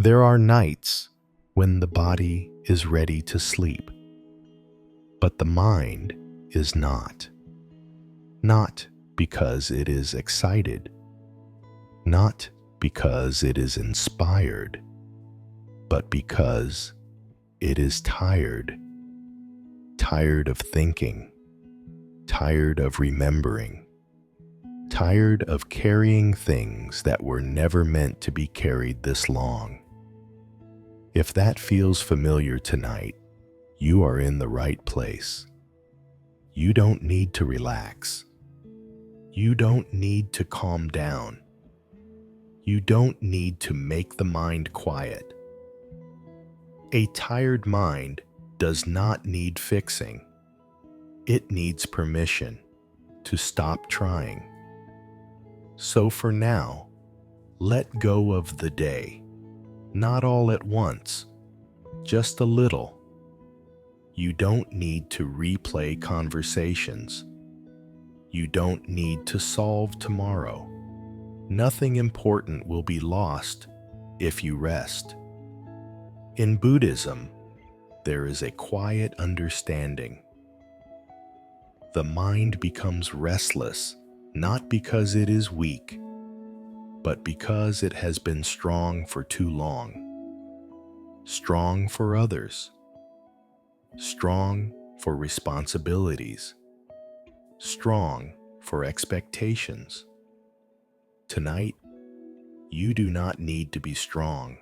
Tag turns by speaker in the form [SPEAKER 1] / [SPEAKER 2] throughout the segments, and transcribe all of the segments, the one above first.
[SPEAKER 1] There are nights when the body is ready to sleep, but the mind is not. Not because it is excited, not because it is inspired, but because it is tired. Tired of thinking, tired of remembering, tired of carrying things that were never meant to be carried this long. If that feels familiar tonight, you are in the right place. You don't need to relax. You don't need to calm down. You don't need to make the mind quiet. A tired mind does not need fixing. It needs permission to stop trying. So for now, let go of the day. Not all at once, just a little. You don't need to replay conversations. You don't need to solve tomorrow. Nothing important will be lost if you rest. In Buddhism, there is a quiet understanding. The mind becomes restless not because it is weak, but because it has been strong for too long. Strong for others. Strong for responsibilities. Strong for expectations. Tonight, you do not need to be strong.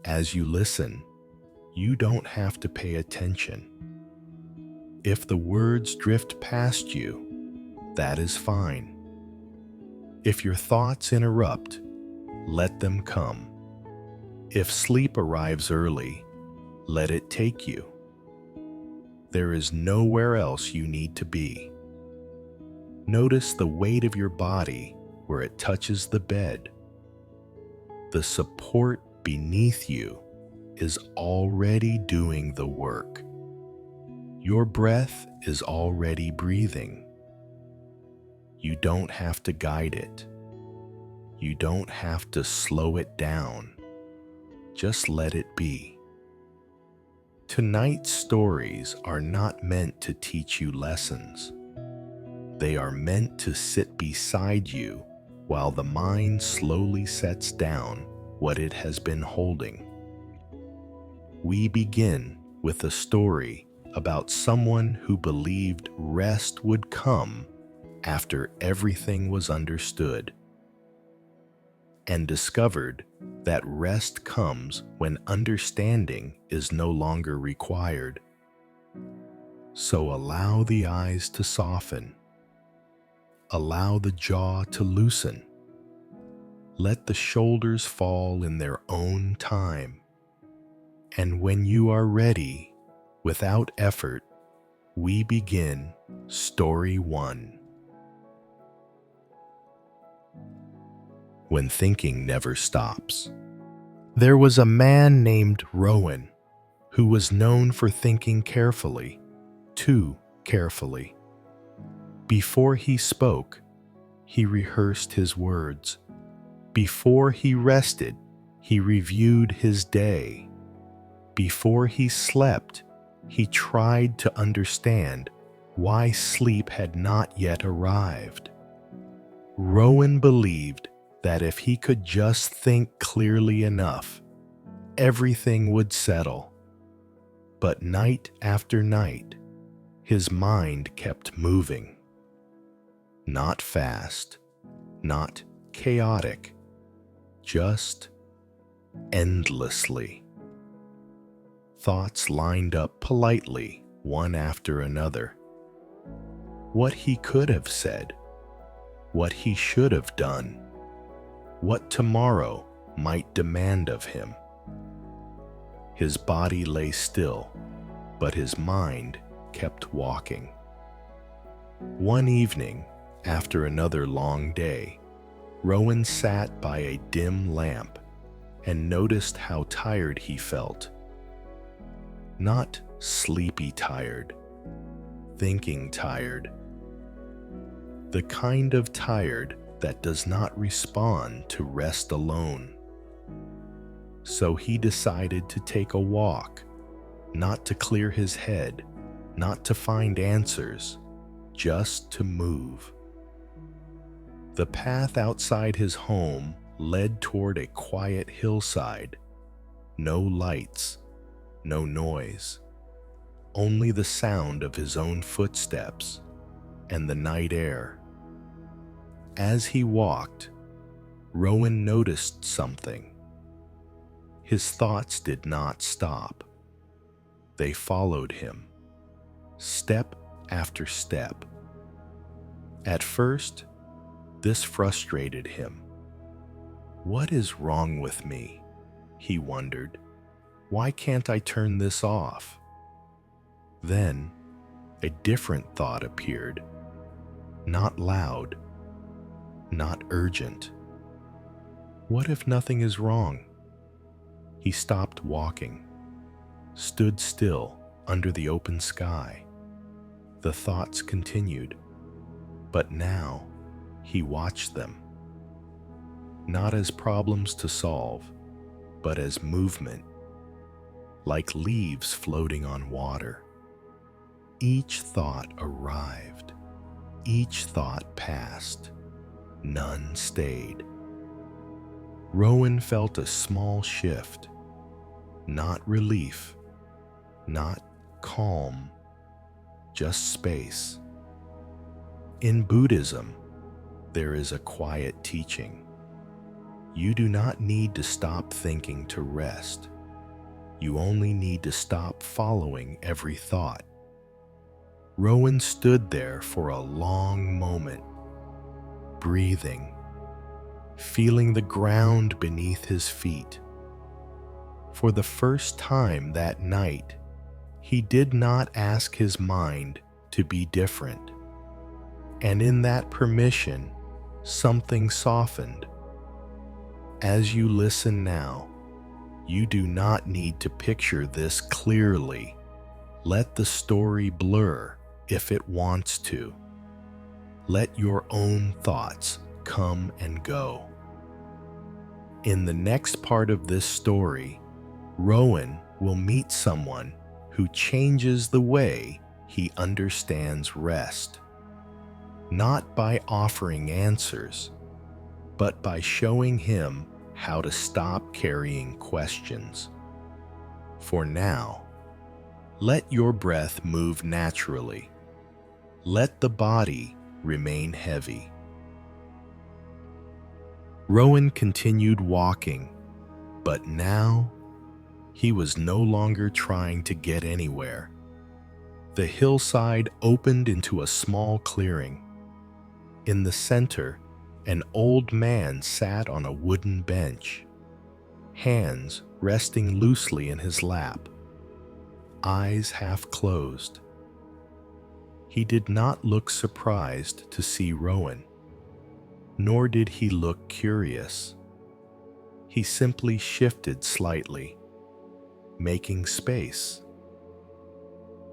[SPEAKER 1] As you listen, you don't have to pay attention. If the words drift past you, that is fine. If your thoughts interrupt, let them come. If sleep arrives early, let it take you. There is nowhere else you need to be. Notice the weight of your body where it touches the bed. The support beneath you is already doing the work. Your breath is already breathing. You don't have to guide it. You don't have to slow it down. Just let it be. Tonight's stories are not meant to teach you lessons. They are meant to sit beside you while the mind slowly sets down what it has been holding. We begin with a story about someone who believed rest would come after everything was understood, and discovered that rest comes when understanding is no longer required. So allow the eyes to soften. Allow the jaw to loosen. Let the shoulders fall in their own time. And when you are ready, without effort, we begin Story 1. When thinking never stops. There was a man named Rowan who was known for thinking carefully, too carefully. Before he spoke, he rehearsed his words. Before he rested, he reviewed his day. Before he slept, he tried to understand why sleep had not yet arrived. Rowan believed that if he could just think clearly enough, everything would settle. But night after night, his mind kept moving. Not fast, not chaotic, just endlessly. Thoughts lined up politely, one after another. What he could have said, what he should have done, what tomorrow might demand of him. His body lay still, but his mind kept walking. One evening, after another long day, Rowan sat by a dim lamp and noticed how tired he felt. Not sleepy tired, thinking tired. The kind of tired that does not respond to rest alone. So he decided to take a walk, not to clear his head, not to find answers, just to move. The path outside his home led toward a quiet hillside. No lights, no noise, only the sound of his own footsteps and the night air. As he walked, Rowan noticed something. His thoughts did not stop. They followed him, step after step. At first, this frustrated him. What is wrong with me? He wondered. Why can't I turn this off? Then, a different thought appeared. Not loud, not urgent. What if nothing is wrong? He stopped walking, stood still under the open sky. The thoughts continued, but now he watched them. Not as problems to solve, but as movement, like leaves floating on water. Each thought arrived, each thought passed, none stayed. Rowan felt a small shift, not relief, not calm, just space. In Buddhism, there is a quiet teaching. You do not need to stop thinking to rest. You only need to stop following every thought. Rowan stood there for a long moment, breathing, feeling the ground beneath his feet. For the first time that night, he did not ask his mind to be different. And in that permission, something softened. As you listen now, you do not need to picture this clearly. Let the story blur if it wants to. Let your own thoughts come and go. In the next part of this story, Rowan will meet someone who changes the way he understands rest. Not by offering answers, but by showing him how to stop carrying questions. For now, let your breath move naturally. Let the body remain heavy. Rowan continued walking, but now he was no longer trying to get anywhere. The hillside opened into a small clearing. In the center, an old man sat on a wooden bench, hands resting loosely in his lap, eyes half closed. He did not look surprised to see Rowan, nor did he look curious. He simply shifted slightly, making space.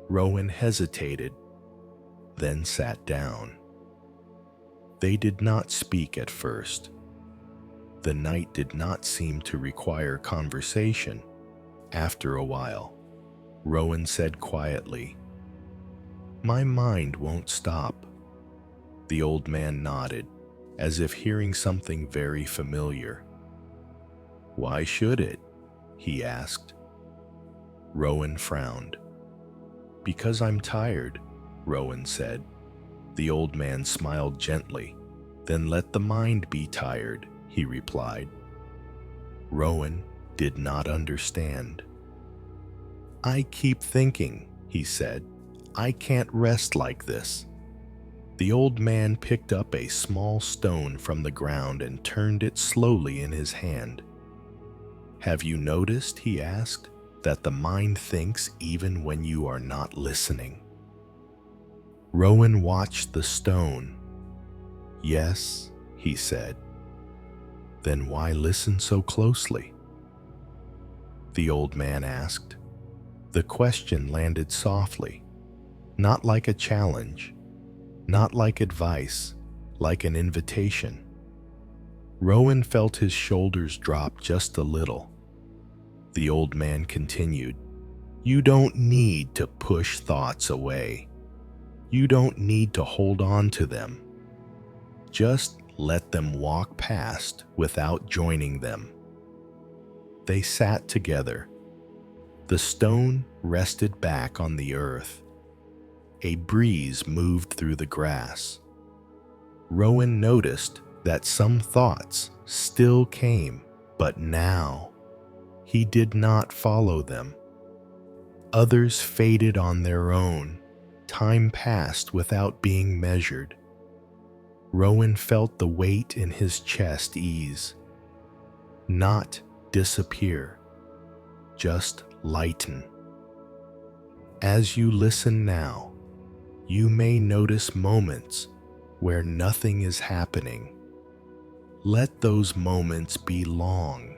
[SPEAKER 1] Rowan hesitated, then sat down. They did not speak at first. The night did not seem to require conversation. After a while, Rowan said quietly, "My mind won't stop." The old man nodded, as if hearing something very familiar. "Why should it?" he asked. Rowan frowned. "Because I'm tired," Rowan said. The old man smiled gently. "Then let the mind be tired," he replied. Rowan did not understand. "I keep thinking," he said. "I can't rest like this." The old man picked up a small stone from the ground and turned it slowly in his hand. "Have you noticed," he asked, "that the mind thinks even when you are not listening?" Rowan watched the stone. "Yes," he said. "Then why listen so closely?" The old man asked. The question landed softly, not like a challenge, not like advice, like an invitation. Rowan felt his shoulders drop just a little. The old man continued. You don't need to push thoughts away. You don't need to hold on to them. Just let them walk past without joining them. They sat together. The stone rested back on the earth. A breeze moved through the grass. Rowan noticed that some thoughts still came, but now he did not follow them. Others faded on their own. Time passed without being measured. Rowan felt the weight in his chest ease. Not disappear, just lighten. As you listen now, you may notice moments where nothing is happening. Let those moments be long.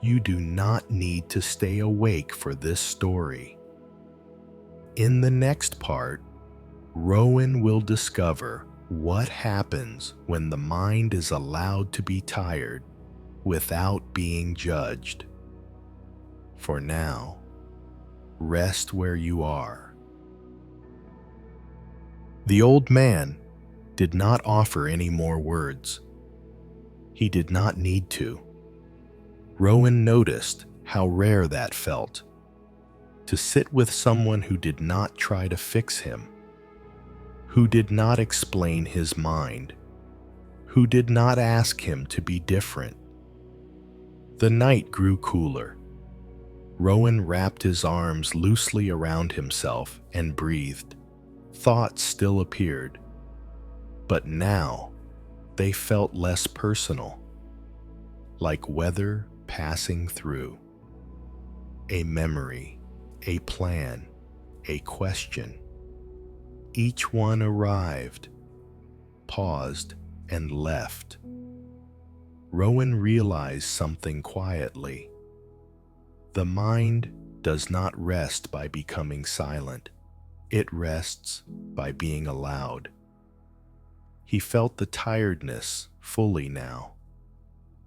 [SPEAKER 1] You do not need to stay awake for this story. In the next part, Rowan will discover what happens when the mind is allowed to be tired without being judged. For now, rest where you are. The old man did not offer any more words. He did not need to. Rowan noticed how rare that felt. To sit with someone who did not try to fix him, who did not explain his mind, who did not ask him to be different. The night grew cooler. Rowan wrapped his arms loosely around himself and breathed. Thoughts still appeared, but now they felt less personal, like weather passing through. A memory, a plan, a question. Each one arrived, paused, and left. Rowan realized something quietly. The mind does not rest by becoming silent. It rests by being allowed. He felt the tiredness fully now,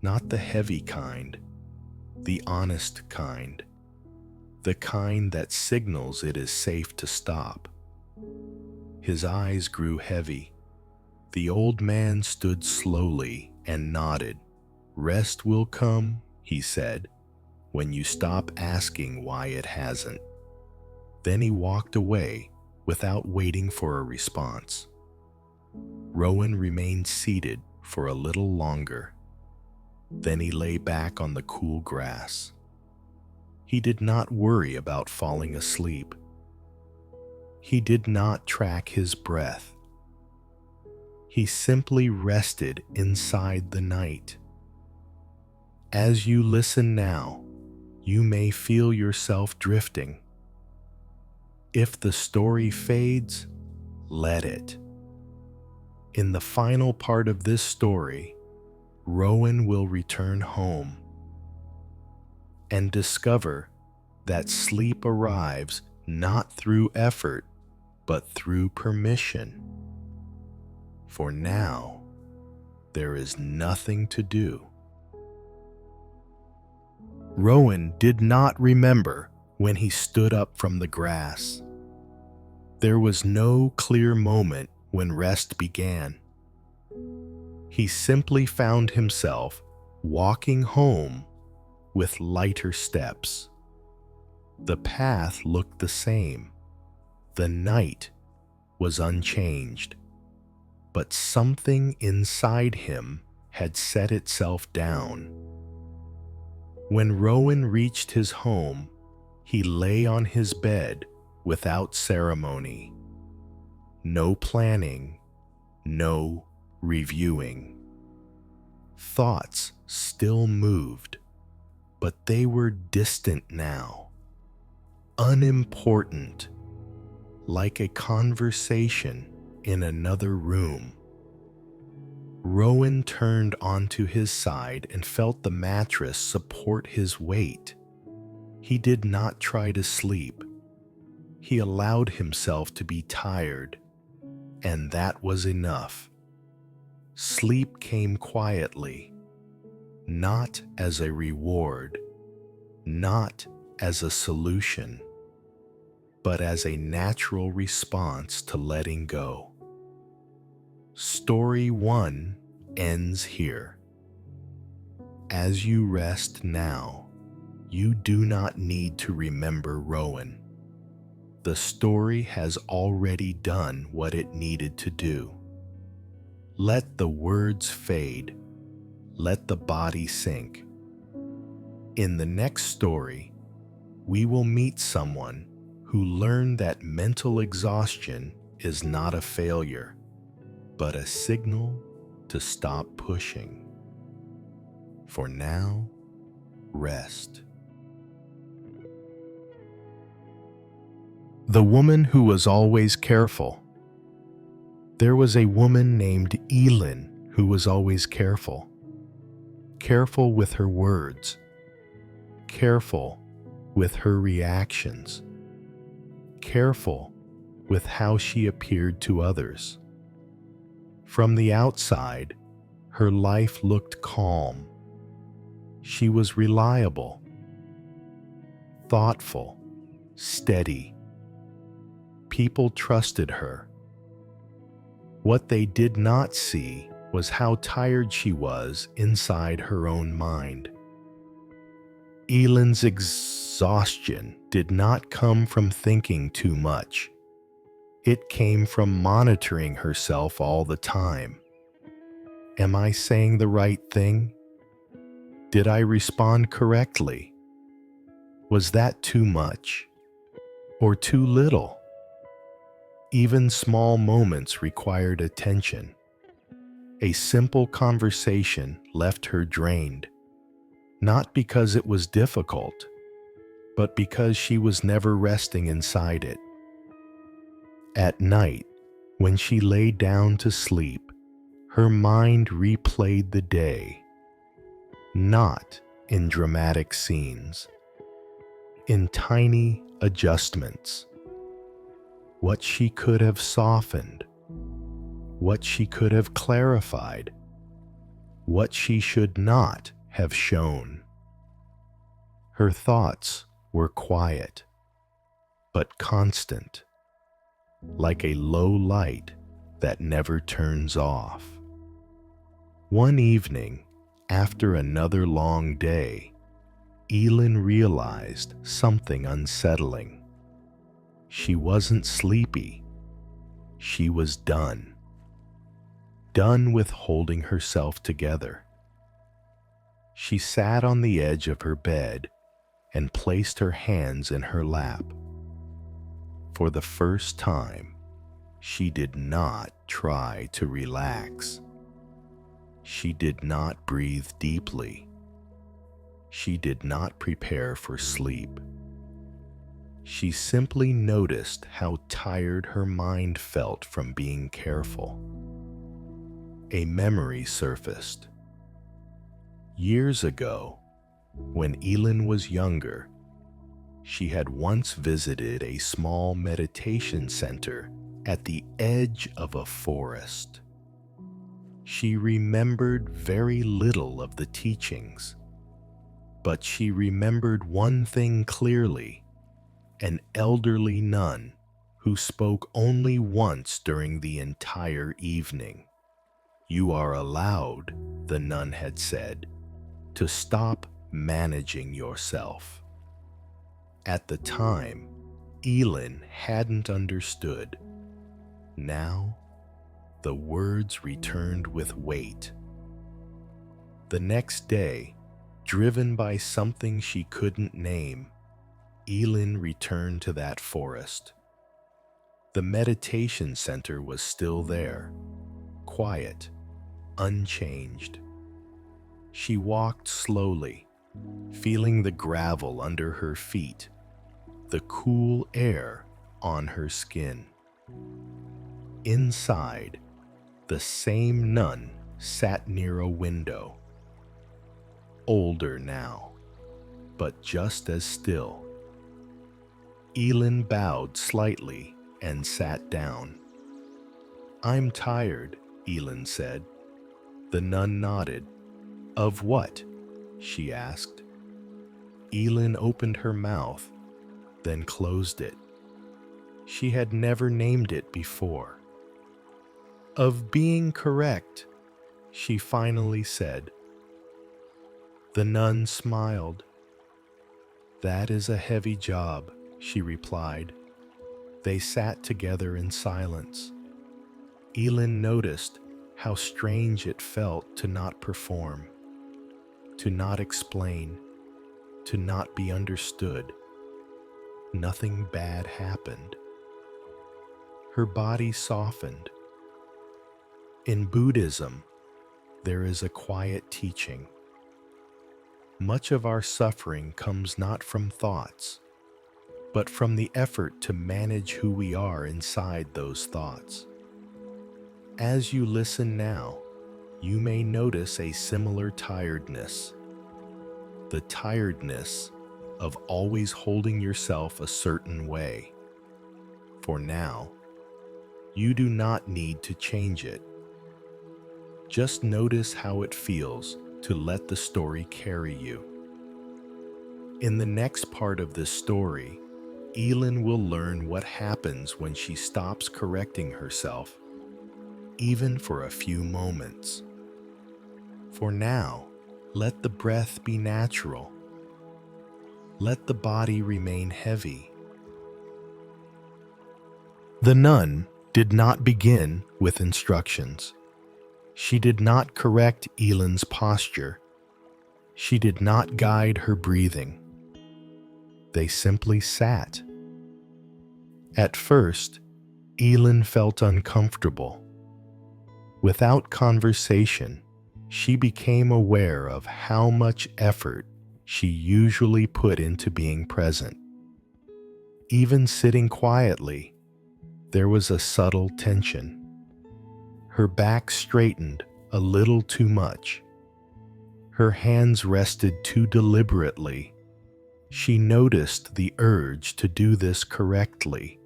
[SPEAKER 1] not the heavy kind, the honest kind, the kind that signals it is safe to stop. His eyes grew heavy. The old man stood slowly and nodded. Rest will come, he said, when you stop asking why it hasn't. Then he walked away without waiting for a response. Rowan remained seated for a little longer. Then he lay back on the cool grass. He did not worry about falling asleep. He did not track his breath. He simply rested inside the night. As you listen now, you may feel yourself drifting. If the story fades, let it. In the final part of this story, Rowan will return home and discover that sleep arrives not through effort, but through permission. For now, there is nothing to do. Rowan did not remember when he stood up from the grass. There was no clear moment when rest began. He simply found himself walking home with lighter steps. The path looked the same. The night was unchanged. But something inside him had set itself down. When Rowan reached his home, he lay on his bed without ceremony. No planning, no reviewing. Thoughts still moved, but they were distant now, unimportant, like a conversation in another room. Rowan turned onto his side and felt the mattress support his weight. He did not try to sleep. He allowed himself to be tired, and that was enough. Sleep came quietly, not as a reward, not as a solution, but as a natural response to letting go. Story 1 ends here. As you rest now, you do not need to remember Rowan. The story has already done what it needed to do. Let the words fade. Let the body sink. In the next story, we will meet someone who learned that mental exhaustion is not a failure, but a signal to stop pushing. For now, rest. The woman who was always careful. There was a woman named Elin who was always careful. Careful with her words. Careful with her reactions. Careful with how she appeared to others. From the outside, her life looked calm. She was reliable, thoughtful, steady. People trusted her. What they did not see was how tired she was inside her own mind. Elin's exhaustion did not come from thinking too much. It came from monitoring herself all the time. Am I saying the right thing? Did I respond correctly? Was that too much or too little? Even small moments required attention. A simple conversation left her drained, not because it was difficult, but because she was never resting inside it. At night, when she lay down to sleep, her mind replayed the day, not in dramatic scenes, in tiny adjustments. What she could have softened, what she could have clarified, what she should not have shown. Her thoughts were quiet, but constant, like a low light that never turns off. One evening, after another long day, Elin realized something unsettling. She wasn't sleepy. She was done. Done with holding herself together. She sat on the edge of her bed and placed her hands in her lap. For the first time, she did not try to relax. She did not breathe deeply. She did not prepare for sleep. She simply noticed how tired her mind felt from being careful. A memory surfaced. Years ago, when Elin was younger, she had once visited a small meditation center at the edge of a forest. She remembered very little of the teachings, but she remembered one thing clearly: an elderly nun who spoke only once during the entire evening. "You are allowed," the nun had said, "to stop managing yourself." At the time, Elin hadn't understood. Now, the words returned with weight. The next day, driven by something she couldn't name, Elin returned to that forest. The meditation center was still there, quiet, unchanged. She walked slowly, feeling the gravel under her feet, the cool air on her skin. Inside, the same nun sat near a window. Older now, but just as still. Elin bowed slightly and sat down. "I'm tired," Elin said. The nun nodded. "Of what?" she asked. Elin opened her mouth, then closed it. She had never named it before. "Of being correct," she finally said. The nun smiled. "That is a heavy job," she replied. They sat together in silence. Elin noticed how strange it felt to not perform, to not explain, to not be understood. Nothing bad happened. Her body softened. In Buddhism, there is a quiet teaching. Much of our suffering comes not from thoughts, but from the effort to manage who we are inside those thoughts. As you listen now, you may notice a similar tiredness. The tiredness of always holding yourself a certain way. For now, you do not need to change it. Just notice how it feels to let the story carry you. In the next part of this story, Elin will learn what happens when she stops correcting herself, even for a few moments. For now, let the breath be natural. Let the body remain heavy. The nun did not begin with instructions. She did not correct Elin's posture. She did not guide her breathing. They simply sat. At first, Elin felt uncomfortable. Without conversation, she became aware of how much effort she usually put into being present. Even sitting quietly, there was a subtle tension. Her back straightened a little too much. Her hands rested too deliberately. She noticed the urge to do this correctly.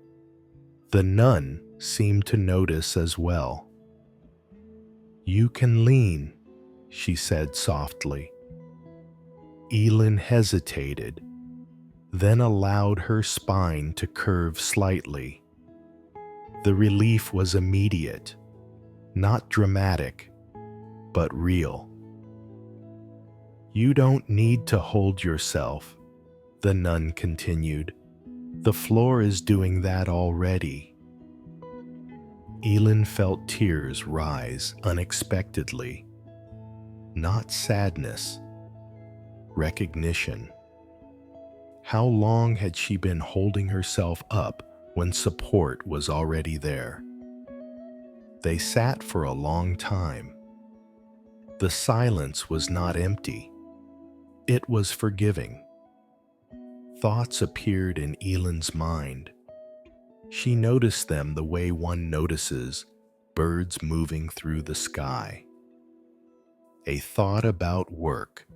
[SPEAKER 1] The nun seemed to notice as well. "You can lean," she said softly. Elin hesitated, then allowed her spine to curve slightly. The relief was immediate, not dramatic, but real. "You don't need to hold yourself," the nun continued. "The floor is doing that already." Elin felt tears rise unexpectedly. Not sadness, recognition. How long had she been holding herself up when support was already there? They sat for a long time. The silence was not empty. It was forgiving. Thoughts appeared in Elin's mind. She noticed them the way one notices birds moving through the sky. A thought about work.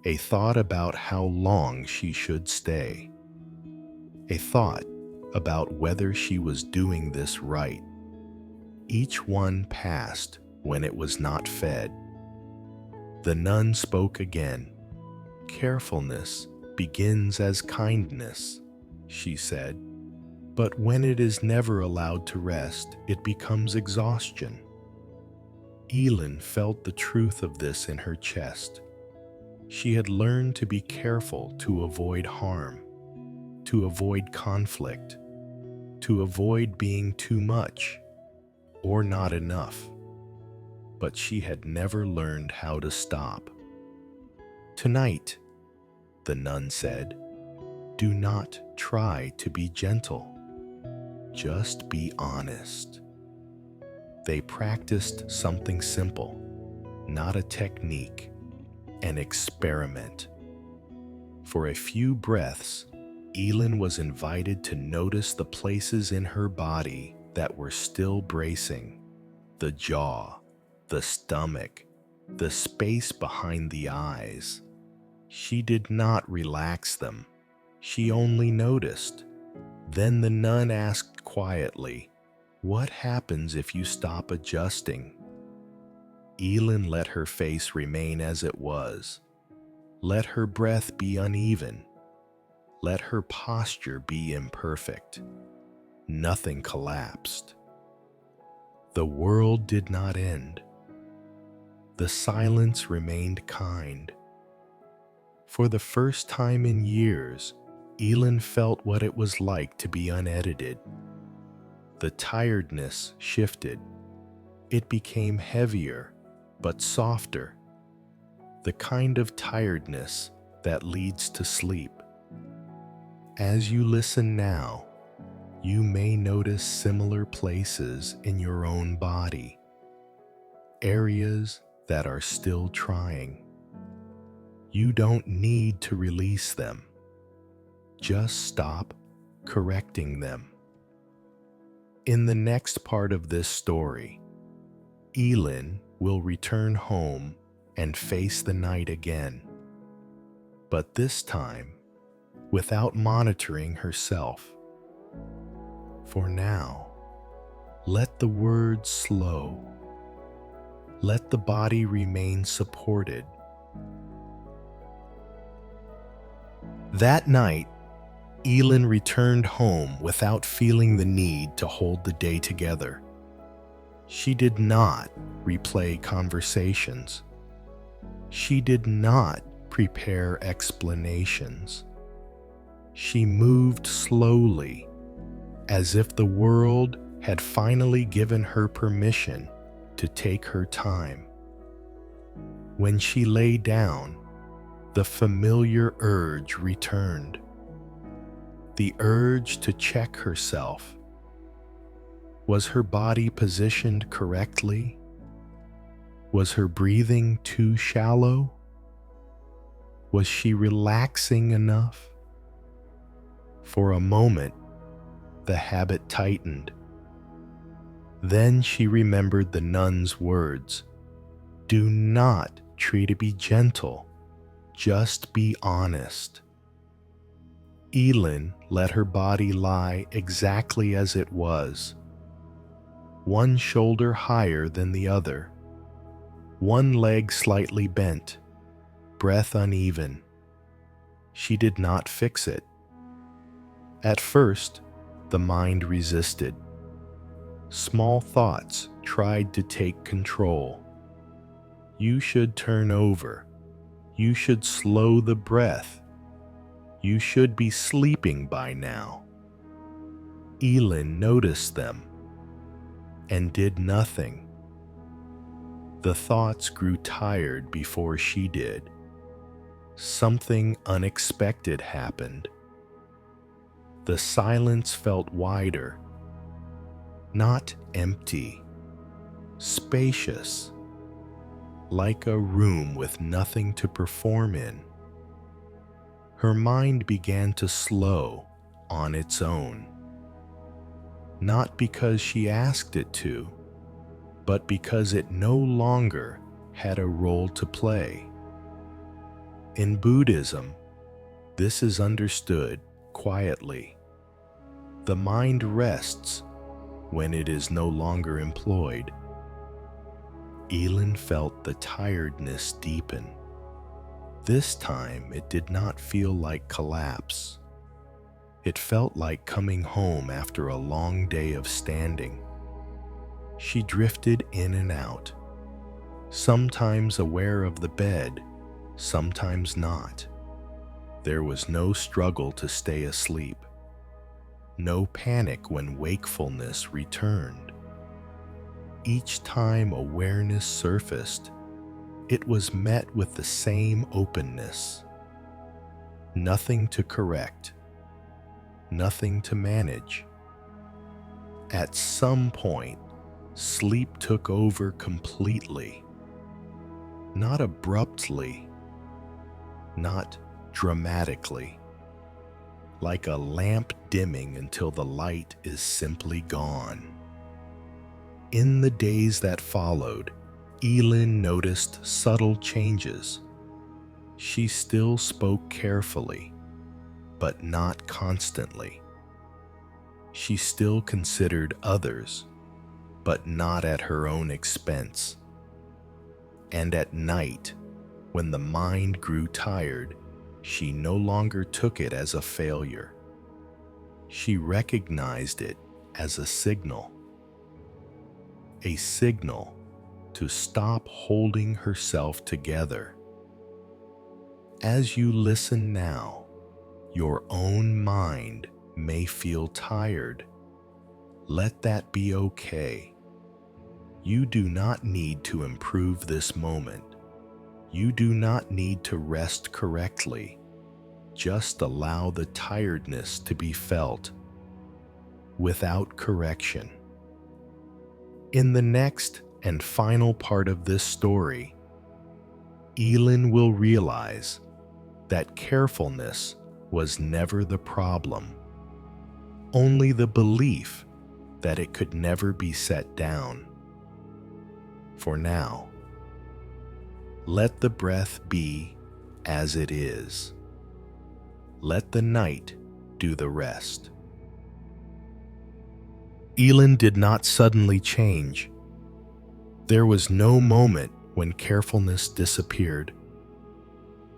[SPEAKER 1] A thought about how long she should stay. A thought about whether she was doing this right. Each one passed when it was not fed. The nun spoke again. "Carefulness begins as kindness," she said. "But when it is never allowed to rest, it becomes exhaustion." Elin felt the truth of this in her chest. She had learned to be careful to avoid harm, to avoid conflict, to avoid being too much or not enough. But she had never learned how to stop. "Tonight," the nun said, "do not try to be gentle. Just be honest." They practiced something simple, not a technique, an experiment. For a few breaths, Elin was invited to notice the places in her body that were still bracing: the jaw, the stomach, the space behind the eyes. She did not relax them. She only noticed. Then the nun asked quietly, "What happens if you stop adjusting?" Elin let her face remain as it was. Let her breath be uneven. Let her posture be imperfect. Nothing collapsed. The world did not end. The silence remained kind. For the first time in years, Elin felt what it was like to be unedited. The tiredness shifted. It became heavier, but softer. The kind of tiredness that leads to sleep. As you listen now, you may notice similar places in your own body, areas that are still trying. You don't need to release them. Just stop correcting them. In the next part of this story, Elin will return home and face the night again, but this time without monitoring herself. For now, let the words slow. Let the body remain supported. That night, Elin returned home without feeling the need to hold the day together. She did not replay conversations. She did not prepare explanations. She moved slowly, as if the world had finally given her permission to take her time. When she lay down, the familiar urge returned. The urge to check herself. Was her body positioned correctly? Was her breathing too shallow? Was she relaxing enough? For a moment, the habit tightened. Then she remembered the nun's words. Do not try to be gentle, just be honest. Elin let her body lie exactly as it was. One shoulder higher than the other. One leg slightly bent, breath uneven. She did not fix it. At first, the mind resisted. Small thoughts tried to take control. You should turn over. You should slow the breath. You should be sleeping by now. Elin noticed them and did nothing. The thoughts grew tired before she did. Something unexpected happened. The silence felt wider, not empty, spacious, like a room with nothing to perform in. Her mind began to slow on its own, not because she asked it to, but because it no longer had a role to play. In Buddhism, this is understood quietly. The mind rests when it is no longer employed. Elin felt the tiredness deepen. This time it did not feel like collapse. It felt like coming home after a long day of standing. She drifted in and out, sometimes aware of the bed, sometimes not. There was no struggle to stay asleep. No panic when wakefulness returned. Each time awareness surfaced, it was met with the same openness. Nothing to correct, nothing to manage. At some point, sleep took over completely. Not abruptly, not dramatically. Like a lamp dimming until the light is simply gone. In the days that followed, Elin noticed subtle changes. She still spoke carefully, but not constantly. She still considered others, but not at her own expense. And at night, When the mind grew tired, she no longer took it as a failure. She recognized it as a signal to stop holding herself together. As you listen now, your own mind may feel tired. Let that be okay. You do not need to improve this moment. You do not need to rest correctly. Just allow the tiredness to be felt without correction. In the next and final part of this story, Elin will realize that carefulness was never the problem, only the belief that it could never be set down. For now, let the breath be as it is. Let the night do the rest. Elin did not suddenly change. There was no moment when carefulness disappeared.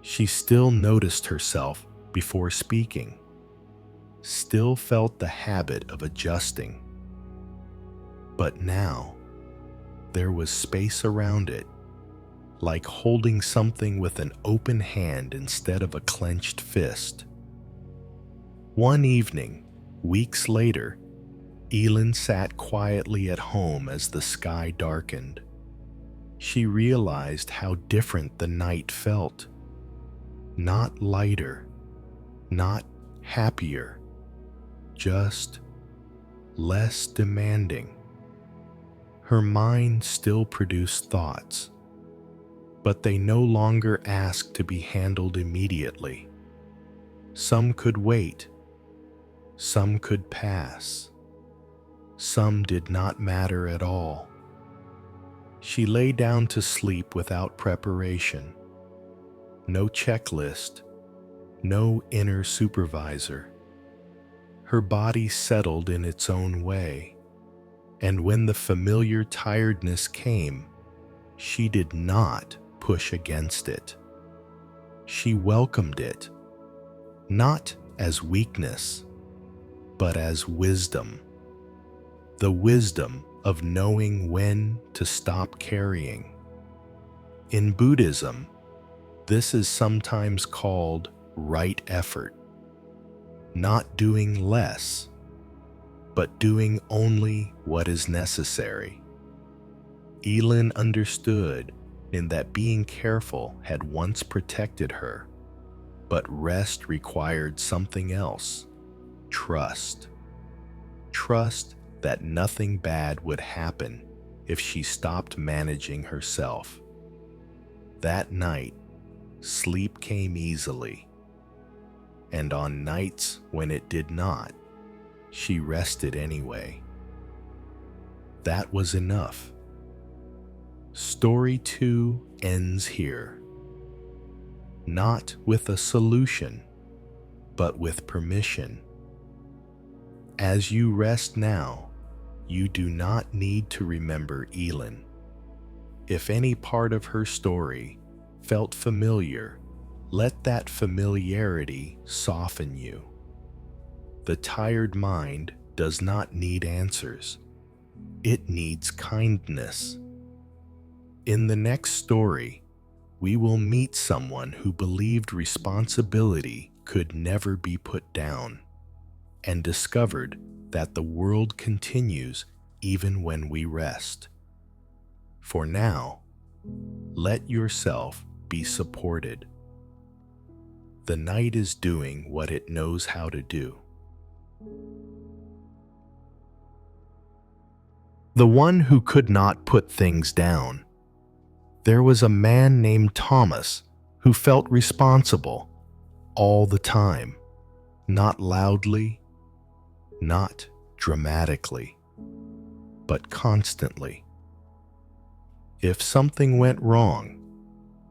[SPEAKER 1] She still noticed herself before speaking, still felt the habit of adjusting. But now, there was space around it, like holding something with an open hand instead of a clenched fist. One evening, weeks later, Elin sat quietly at home as the sky darkened. She realized how different the night felt. Not lighter, not happier, just less demanding. Her mind still produced thoughts, but they no longer asked to be handled immediately. Some could wait, some could pass, some did not matter at all. She lay down to sleep without preparation. No checklist, no inner supervisor. Her body settled in its own way, and when the familiar tiredness came, she did not push against it. She welcomed it, not as weakness, but as wisdom. The wisdom of knowing when to stop carrying. In Buddhism, this is sometimes called right effort. Not doing less, but doing only what is necessary. Elin understood in that being careful had once protected her, but rest required something else: trust. Trust that nothing bad would happen if she stopped managing herself. That night, sleep came easily, and on nights when it did not, she rested anyway. That was enough. Story 2 ends here. Not with a solution, but with permission. As you rest now, you do not need to remember Elin. If any part of her story felt familiar, let that familiarity soften you. The tired mind does not need answers. It needs kindness. In the next story, we will meet someone who believed responsibility could never be put down, and discovered that the world continues even when we rest. For now, let yourself be supported. The night is doing what it knows how to do. The one who could not put things down. There was a man named Thomas who felt responsible all the time, not loudly, not dramatically, but constantly. If something went wrong,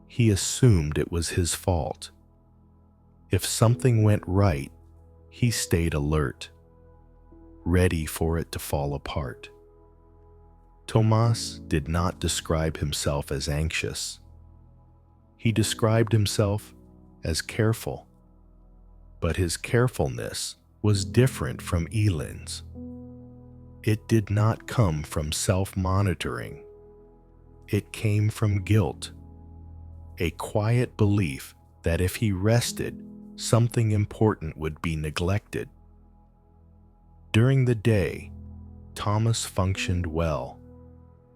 [SPEAKER 1] he assumed it was his fault. If something went right, he stayed alert, ready for it to fall apart. Thomas did not describe himself as anxious. He described himself as careful, but his carefulness was different from Elin's. It did not come from self-monitoring. It came from guilt, a quiet belief that if he rested, something important would be neglected. During the day, Thomas functioned well.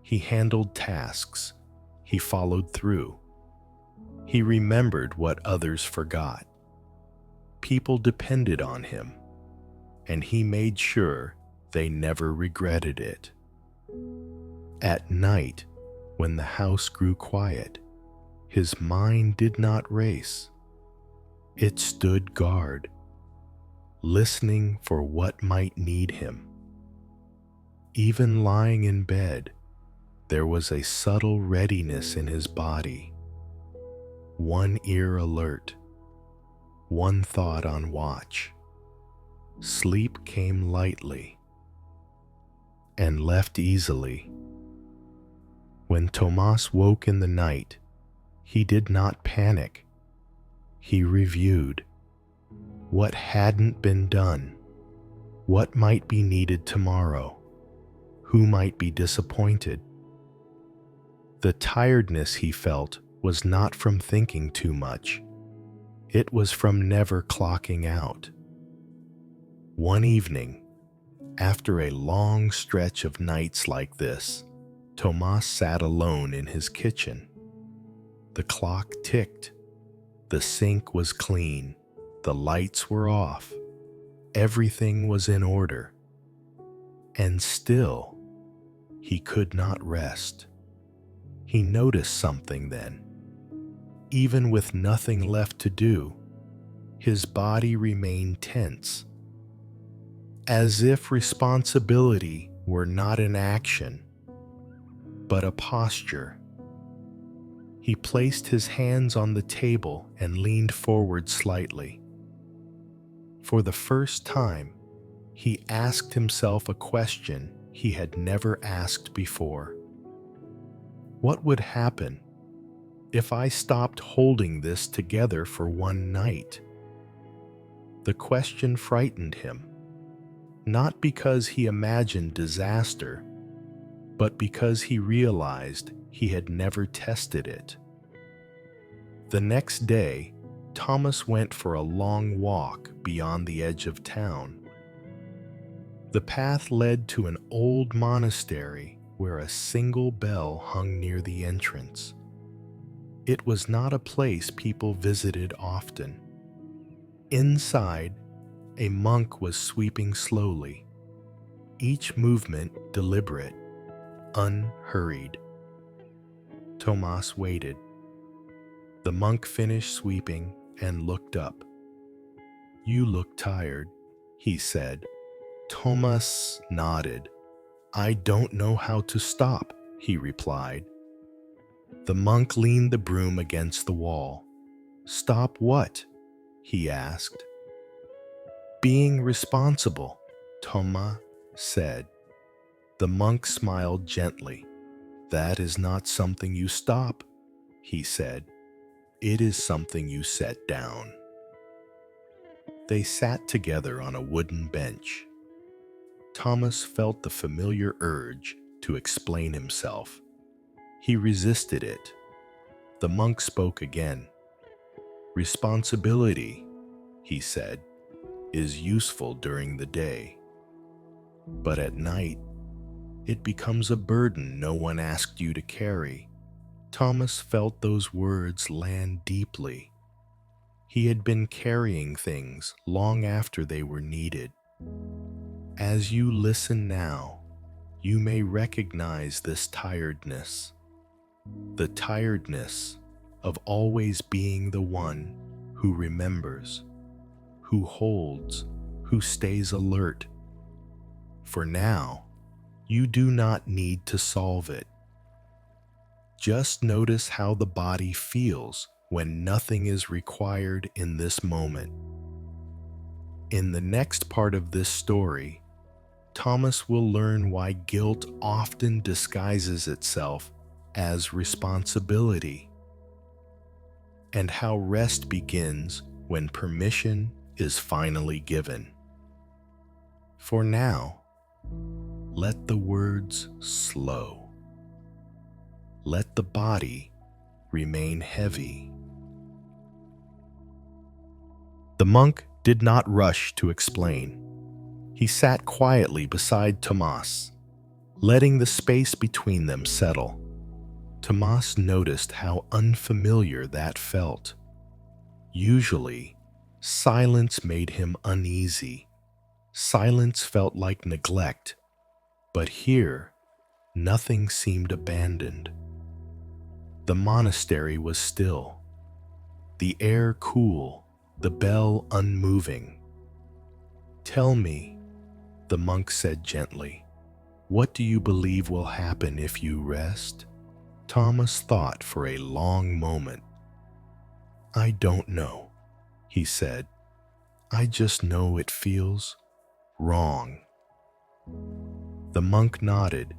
[SPEAKER 1] He handled tasks. He followed through. He remembered what others forgot. People depended on him, and he made sure they never regretted it. At night, when the house grew quiet, his mind did not race. It stood guard, listening for what might need him. Even lying in bed, there was a subtle readiness in his body. One ear alert, one thought on watch. Sleep came lightly and left easily. When Tomas woke in the night, he did not panic. He reviewed what hadn't been done, what might be needed tomorrow, who might be disappointed. The tiredness he felt was not from thinking too much. It was from never clocking out. One evening, after a long stretch of nights like this, Tomas sat alone in his kitchen. The clock ticked. The sink was clean. The lights were off. Everything was in order. And still, he could not rest. He noticed something then. Even with nothing left to do, his body remained tense, as if responsibility were not an action, but a posture. He placed his hands on the table and leaned forward slightly. For the first time, he asked himself a question he had never asked before. What would happen if I stopped holding this together for one night? The question frightened him, not because he imagined disaster, but because he realized he had never tested it. The next day, Thomas went for a long walk beyond the edge of town. The path led to an old monastery where a single bell hung near the entrance. It was not a place people visited often. Inside, a monk was sweeping slowly, each movement deliberate, unhurried. Tomas waited. The monk finished sweeping and looked up. "You look tired," he said. Tomas nodded. "I don't know how to stop," he replied. The monk leaned the broom against the wall. "Stop what?" he asked. "Being responsible," Toma said. The monk smiled gently. "That is not something you stop," he said. "It is something you set down." They sat together on a wooden bench. Thomas felt the familiar urge to explain himself. He resisted it. The monk spoke again. "Responsibility," he said, "is useful during the day. But at night, it becomes a burden no one asked you to carry." Thomas felt those words land deeply. He had been carrying things long after they were needed. As you listen now, you may recognize this tiredness. The tiredness of always being the one who remembers, who holds, who stays alert. For now, you do not need to solve it. Just notice how the body feels when nothing is required in this moment. In the next part of this story, Thomas will learn why guilt often disguises itself as responsibility. and how rest begins when permission is finally given. For now, let the words slow. Let the body remain heavy. The monk did not rush to explain. He sat quietly beside Tomas, letting the space between them settle. Tomas noticed how unfamiliar that felt. Usually, silence made him uneasy. Silence felt like neglect, but here, nothing seemed abandoned. The monastery was still, the air cool, the bell unmoving. "Tell me," the monk said gently, "what do you believe will happen if you rest?" Thomas thought for a long moment. "I don't know," he said. "I just know it feels wrong." The monk nodded.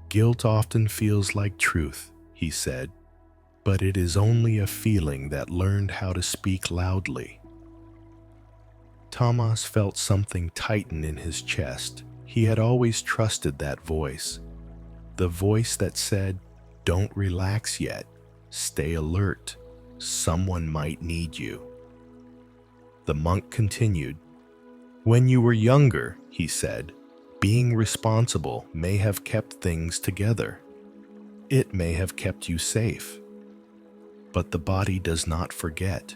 [SPEAKER 1] "Guilt often feels like truth," he said, "but it is only a feeling that learned how to speak loudly." Thomas felt something tighten in his chest. He had always trusted that voice, the voice that said, "Don't relax yet, stay alert, someone might need you." The monk continued, "When you were younger," he said, "being responsible may have kept things together. It may have kept you safe. But the body does not forget.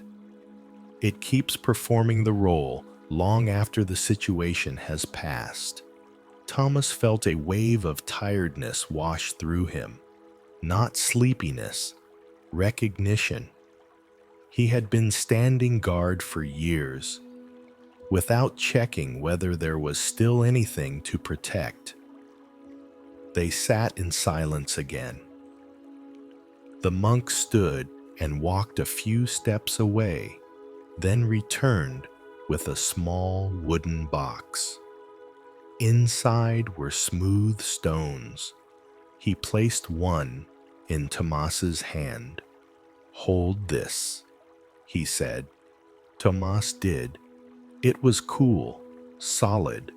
[SPEAKER 1] It keeps performing the role long after the situation has passed." Thomas felt a wave of tiredness wash through him. Not sleepiness, recognition. He had been standing guard for years, without checking whether there was still anything to protect. They sat in silence again. The monk stood and walked a few steps away, then returned with a small wooden box. Inside were smooth stones. He placed one in Tomas's hand. "Hold this," he said. Tomas did. It was cool, solid.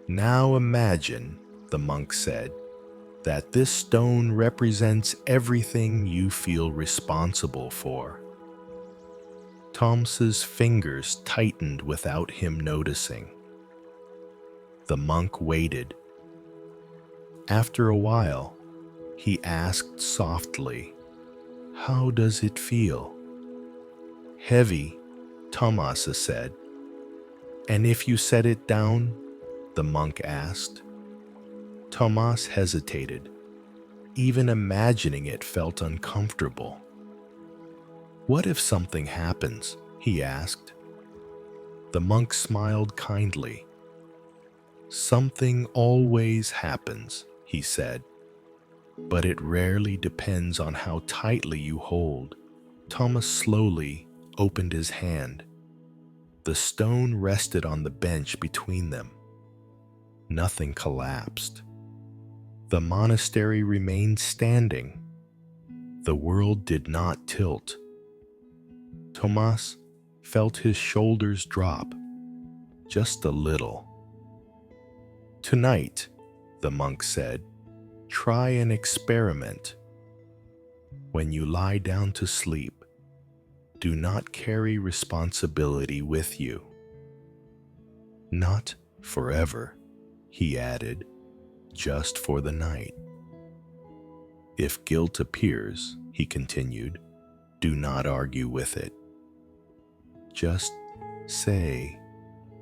[SPEAKER 1] "Now imagine," the monk said, "that this stone represents everything you feel responsible for." Thomas's fingers tightened without him noticing. The monk waited. After a while, he asked softly, "How does it feel?" "Heavy," Thomas said. "And if you set it down?" the monk asked. Thomas hesitated. Even imagining it felt uncomfortable. "What if something happens?" he asked. The monk smiled kindly. "Something always happens," he said, "but it rarely depends on how tightly you hold." Thomas slowly opened his hand. The stone rested on the bench between them. Nothing collapsed. The monastery remained standing. The world did not tilt. Thomas felt his shoulders drop, just a little. "Tonight," the monk said, "try an experiment. When you lie down to sleep, do not carry responsibility with you." "Not forever," he added, "just for the night. If guilt appears," he continued, "do not argue with it. Just say,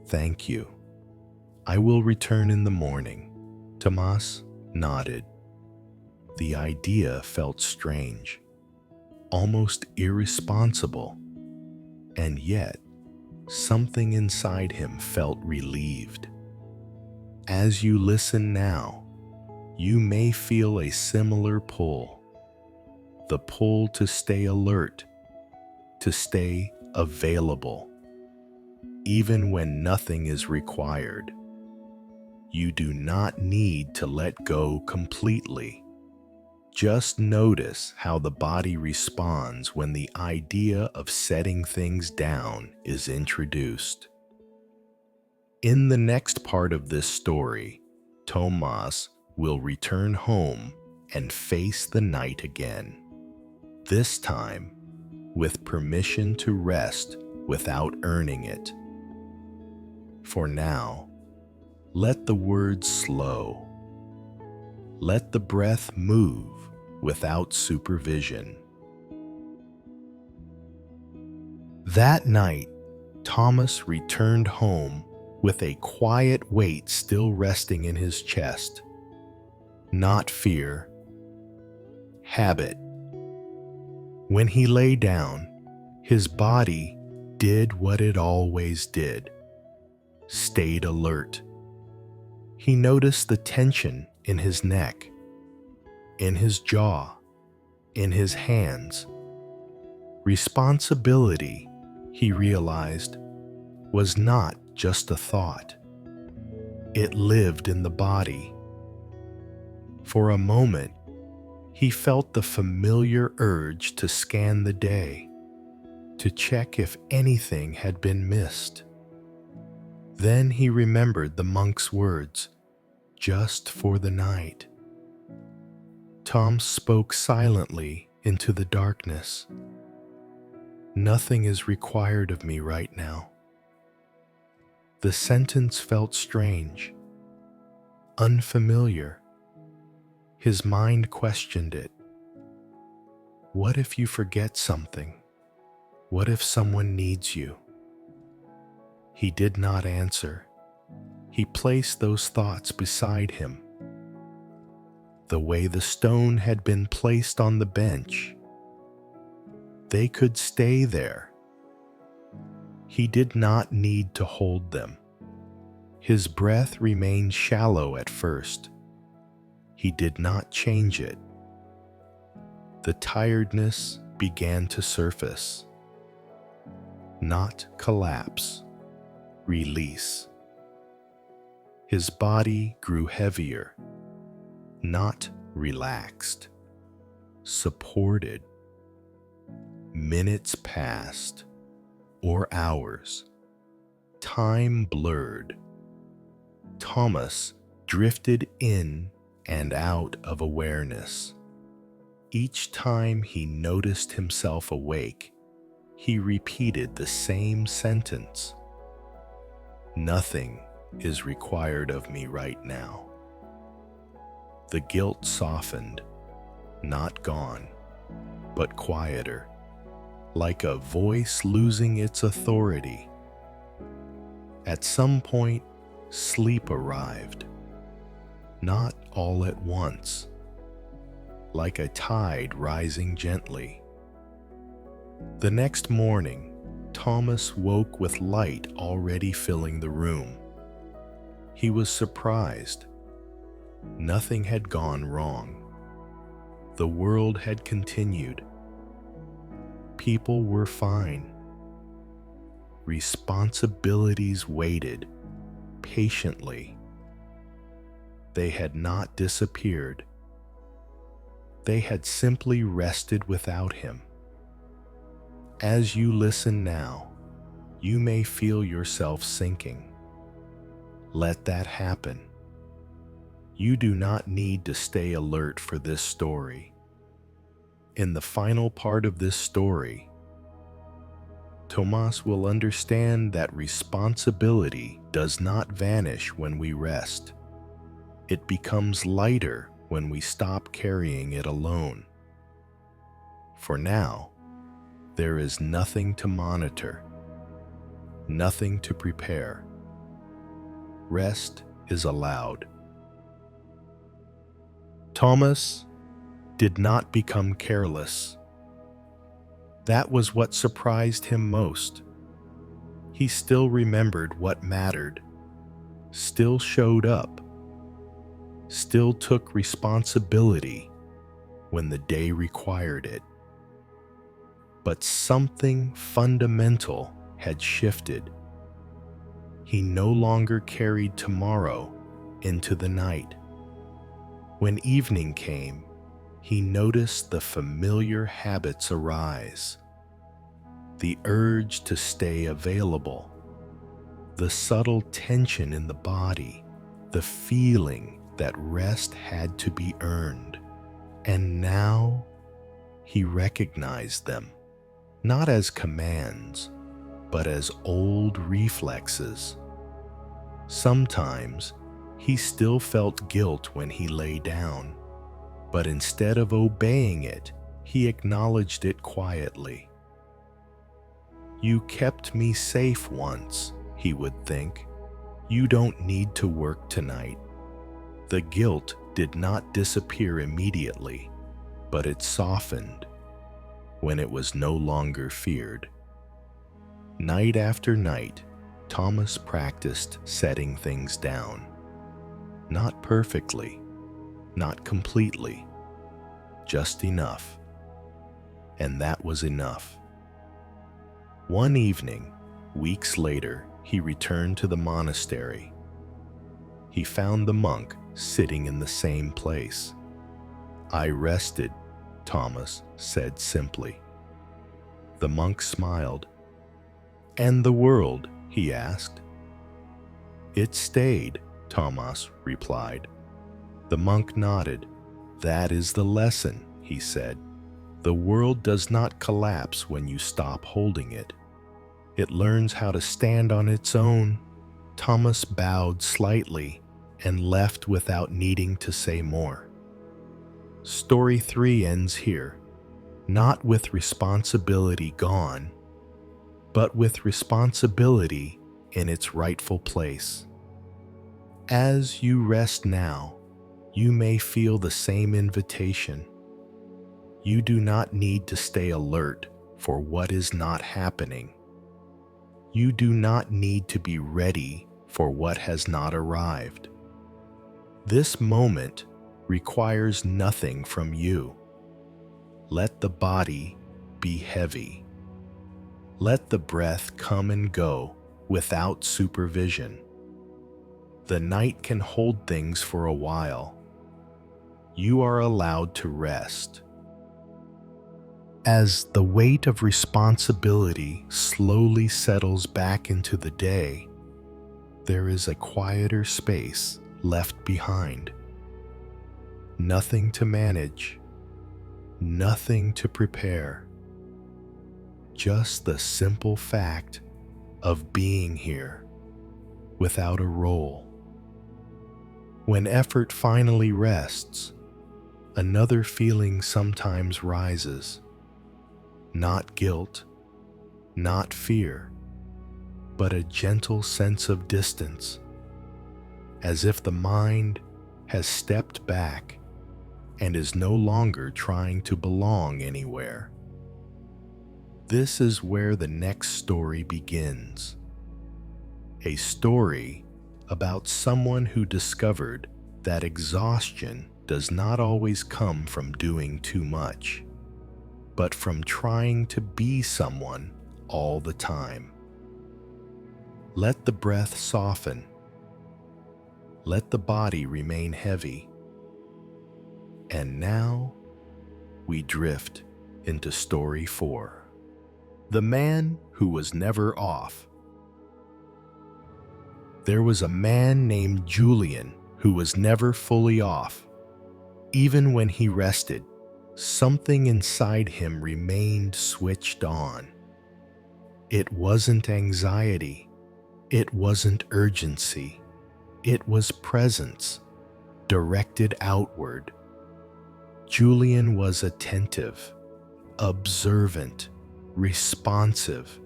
[SPEAKER 1] 'Thank you. I will return in the morning.'" Tomas nodded. The idea felt strange, almost irresponsible, and yet something inside him felt relieved. As you listen now, you may feel a similar pull. The pull to stay alert, to stay available, even when nothing is required. You do not need to let go completely. Just notice how the body responds when the idea of setting things down is introduced. In the next part of this story, Tomas will return home and face the night again, this time with permission to rest without earning it. For now, let the words slow. Let the breath move without supervision. That night, Thomas returned home with a quiet weight still resting in his chest. Not fear, habit. When he lay down, his body did what it always did, stayed alert. He noticed the tension in his neck, in his jaw, in his hands. Responsibility, he realized, was not just a thought. It lived in the body. For a moment, he felt the familiar urge to scan the day, to check if anything had been missed. Then he remembered the monk's words, "Just for the night." Tom spoke silently into the darkness. "Nothing is required of me right now." The sentence felt strange, unfamiliar. His mind questioned it. What if you forget something? What if someone needs you? He did not answer. He placed those thoughts beside him. The way the stone had been placed on the bench. They could stay there. He did not need to hold them. His breath remained shallow at first. He did not change it. The tiredness began to surface. Not collapse, release. His body grew heavier, not relaxed, supported. Minutes passed, or hours. Time blurred. Thomas drifted in and out of awareness. Each time he noticed himself awake, he repeated the same sentence. Nothing is required of me right now. The guilt softened, not gone, but quieter, like a voice losing its authority. At some point, sleep arrived, not all at once, like a tide rising gently. The next morning, Thomas woke with light already filling the room. He was surprised. Nothing had gone wrong. The world had continued. People were fine. Responsibilities waited patiently. They had not disappeared. They had simply rested without him. As you listen now, you may feel yourself sinking. Let that happen. You do not need to stay alert for this story. In the final part of this story, Tomas will understand that responsibility does not vanish when we rest. It becomes lighter when we stop carrying it alone. For now, there is nothing to monitor, nothing to prepare. Rest is allowed. Thomas did not become careless. That was what surprised him most. He still remembered what mattered, still showed up, still took responsibility when the day required it. But something fundamental had shifted. He no longer carried tomorrow into the night. When evening came, he noticed the familiar habits arise, the urge to stay available, the subtle tension in the body, the feeling that rest had to be earned. And now he recognized them, not as commands, but as old reflexes. Sometimes he still felt guilt when he lay down, but instead of obeying it, he acknowledged it quietly. "You kept me safe once," he would think. "You don't need to work tonight." The guilt did not disappear immediately, but it softened when it was no longer feared. Night after night, Thomas practiced setting things down. Not perfectly, not completely, just enough. And that was enough. One evening, weeks later, he returned to the monastery. He found the monk sitting in the same place. "I rested," Thomas said simply. The monk smiled. "And the world?" he asked. "It stayed," Thomas replied. The monk nodded. "That is the lesson," he said. "The world does not collapse when you stop holding it. It learns how to stand on its own." Thomas bowed slightly and left without needing to say more. Story 3 ends here, not with responsibility gone, but with responsibility in its rightful place. As you rest now, you may feel the same invitation. You do not need to stay alert for what is not happening. You do not need to be ready for what has not arrived. This moment requires nothing from you. Let the body be heavy. Let the breath come and go without supervision. The night can hold things for a while. You are allowed to rest. As the weight of responsibility slowly settles back into the day, there is a quieter space left behind. Nothing to manage, nothing to prepare. Just the simple fact of being here without a role. When effort finally rests, another feeling sometimes rises. Not guilt, not fear, but a gentle sense of distance, as if the mind has stepped back and is no longer trying to belong anywhere. This is where the next story begins. A story about someone who discovered that exhaustion does not always come from doing too much, but from trying to be someone all the time. Let the breath soften. Let the body remain heavy. And now we drift into story 4. The man who was never off. There was a man named Julian who was never fully off. Even when he rested, something inside him remained switched on. It wasn't anxiety. It wasn't urgency. It was presence, directed outward. Julian was attentive, observant, responsive.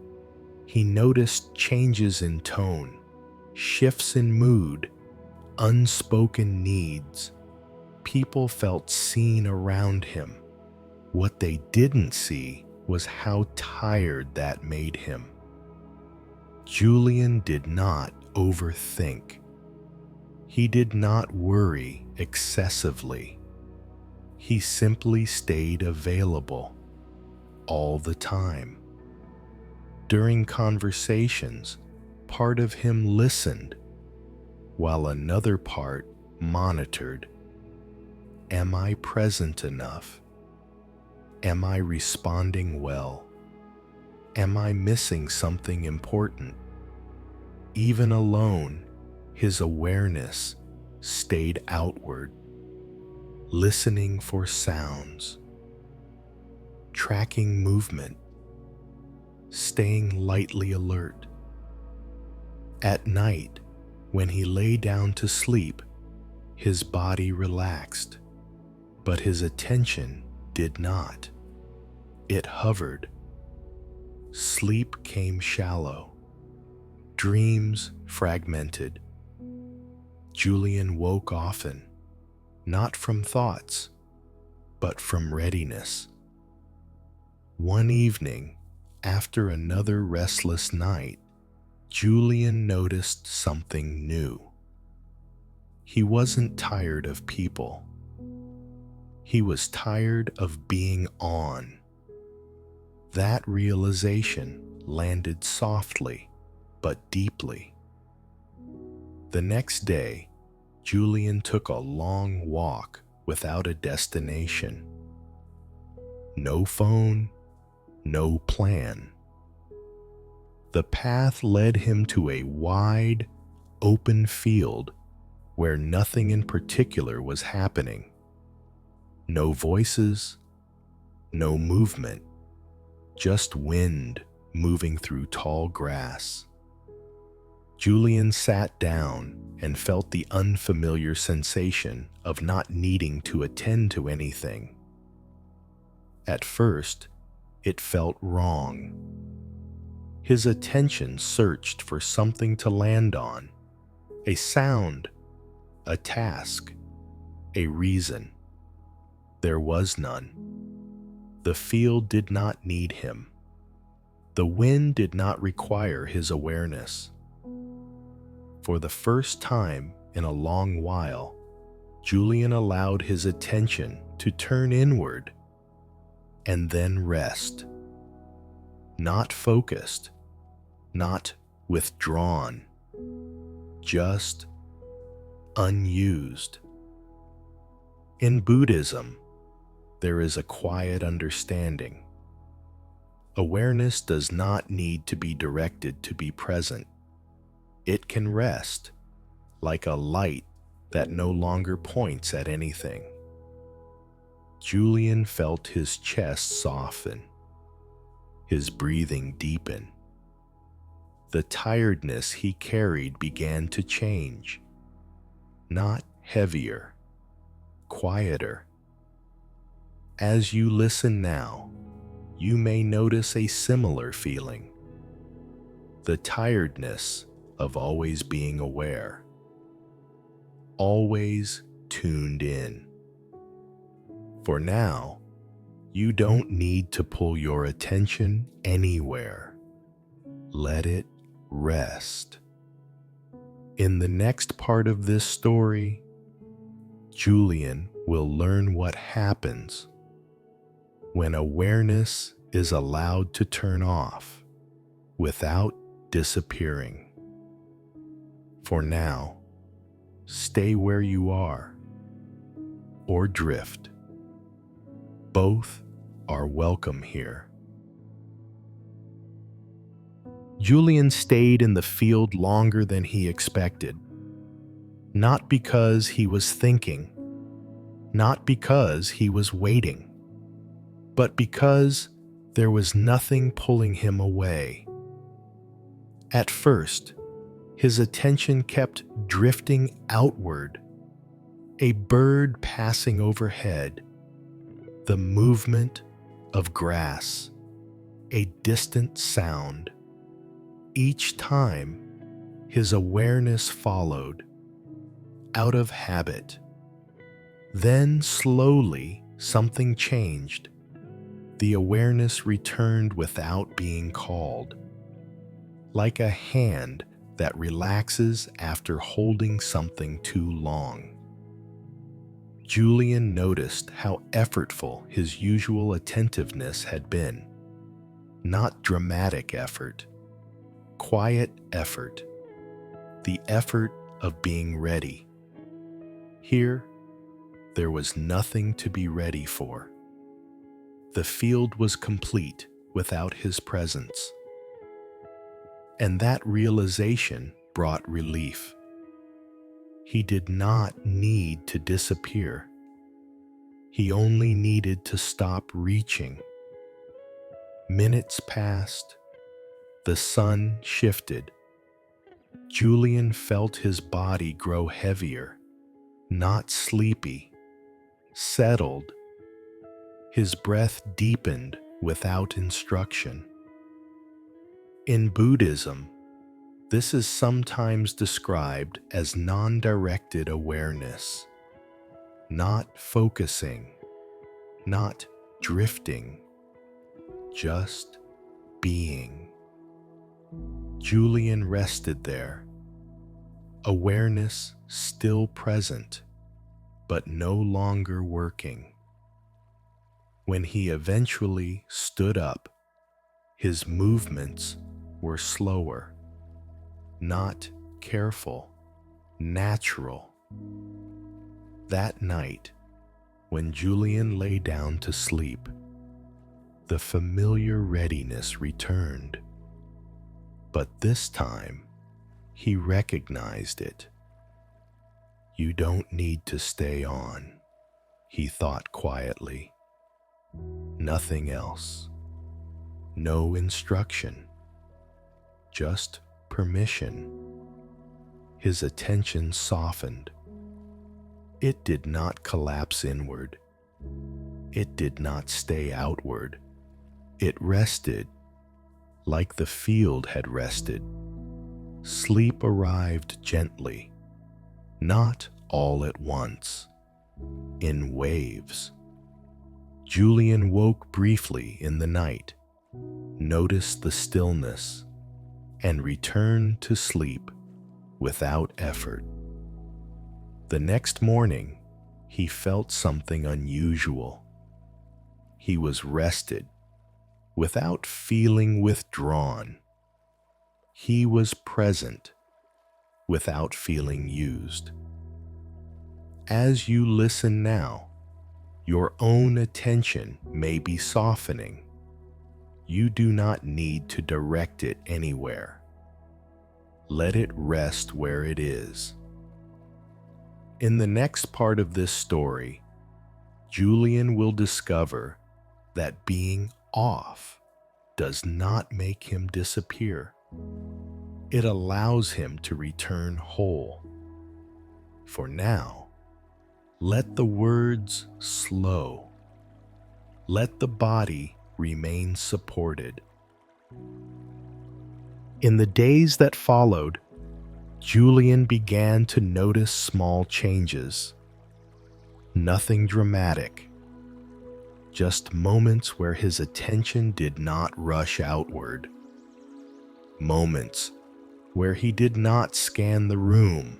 [SPEAKER 1] He noticed changes in tone, shifts in mood, unspoken needs. People felt seen around him. What they didn't see was how tired that made him. Julian did not overthink. He did not worry excessively. He simply stayed available all the time. During conversations, part of him listened, while another part monitored. Am I present enough? Am I responding well? Am I missing something important? Even alone, his awareness stayed outward, listening for sounds, tracking movement, staying lightly alert. At night, when he lay down to sleep, his body relaxed, but his attention did not. It hovered. Sleep came shallow, dreams fragmented. Julian woke often, not from thoughts, but from readiness. One evening, after another restless night, Julian noticed something new. He wasn't tired of people. He was tired of being on. That realization landed softly but deeply. The next day, Julian took a long walk without a destination. No phone, no plan. The path led him to a wide, open field where nothing in particular was happening. No voices, no movement, just wind moving through tall grass. Julian sat down and felt the unfamiliar sensation of not needing to attend to anything. At first, it felt wrong. His attention searched for something to land on, a sound, a task, a reason. There was none. The field did not need him. The wind did not require his awareness. For the first time in a long while, Julian allowed his attention to turn inward and then rest. Not focused, not withdrawn, just unused. In Buddhism, there is a quiet understanding. Awareness does not need to be directed to be present. It can rest, like a light that no longer points at anything. Julian felt his chest soften, his breathing deepen. The tiredness he carried began to change, not heavier, quieter. As you listen now, you may notice a similar feeling, the tiredness of always being aware, always tuned in. For now, you don't need to pull your attention anywhere. Let it rest. In the next part of this story, Julian will learn what happens when awareness is allowed to turn off without disappearing. For now, stay where you are or drift. Both are welcome here. Julian stayed in the field longer than he expected, not because he was thinking, not because he was waiting, but because there was nothing pulling him away. At first, his attention kept drifting outward, a bird passing overhead, the movement of grass, a distant sound. Each time, his awareness followed, out of habit. Then slowly, something changed. The awareness returned without being called, like a hand that relaxes after holding something too long. Julian noticed how effortful his usual attentiveness had been. Not dramatic effort, quiet effort, the effort of being ready. Here, There was nothing to be ready for. The field was complete without his presence. And that realization brought relief. He did not need to disappear. He only needed to stop reaching. Minutes passed. The sun shifted. Julian felt his body grow heavier, not sleepy, settled. His breath deepened without instruction. In Buddhism, this is sometimes described as non-directed awareness, not focusing, not drifting, just being. Julian rested there, awareness still present, but no longer working. When he eventually stood up, his movements were slower, not careful, natural. That night, when Julian lay down to sleep, the familiar readiness returned. But this time, he recognized it. "You don't need to stay on," he thought quietly. Nothing else. No instruction. Just permission. His attention softened. It did not collapse inward. It did not stay outward. It rested, like the field had rested. Sleep arrived gently, not all at once, in waves. Julian woke briefly in the night, noticed the stillness, and returned to sleep without effort. The next morning, he felt something unusual. He was rested, without feeling withdrawn. He was present, without feeling used. As you listen now, your own attention may be softening. You do not need to direct it anywhere. Let it rest where it is. In the next part of this story, Julian will discover that being off does not make him disappear. It allows him to return whole. For now, let the words slow. Let the body remain supported. In the days that followed, Julian began to notice small changes. Nothing dramatic, just moments where his attention did not rush outward. Moments where he did not scan the room,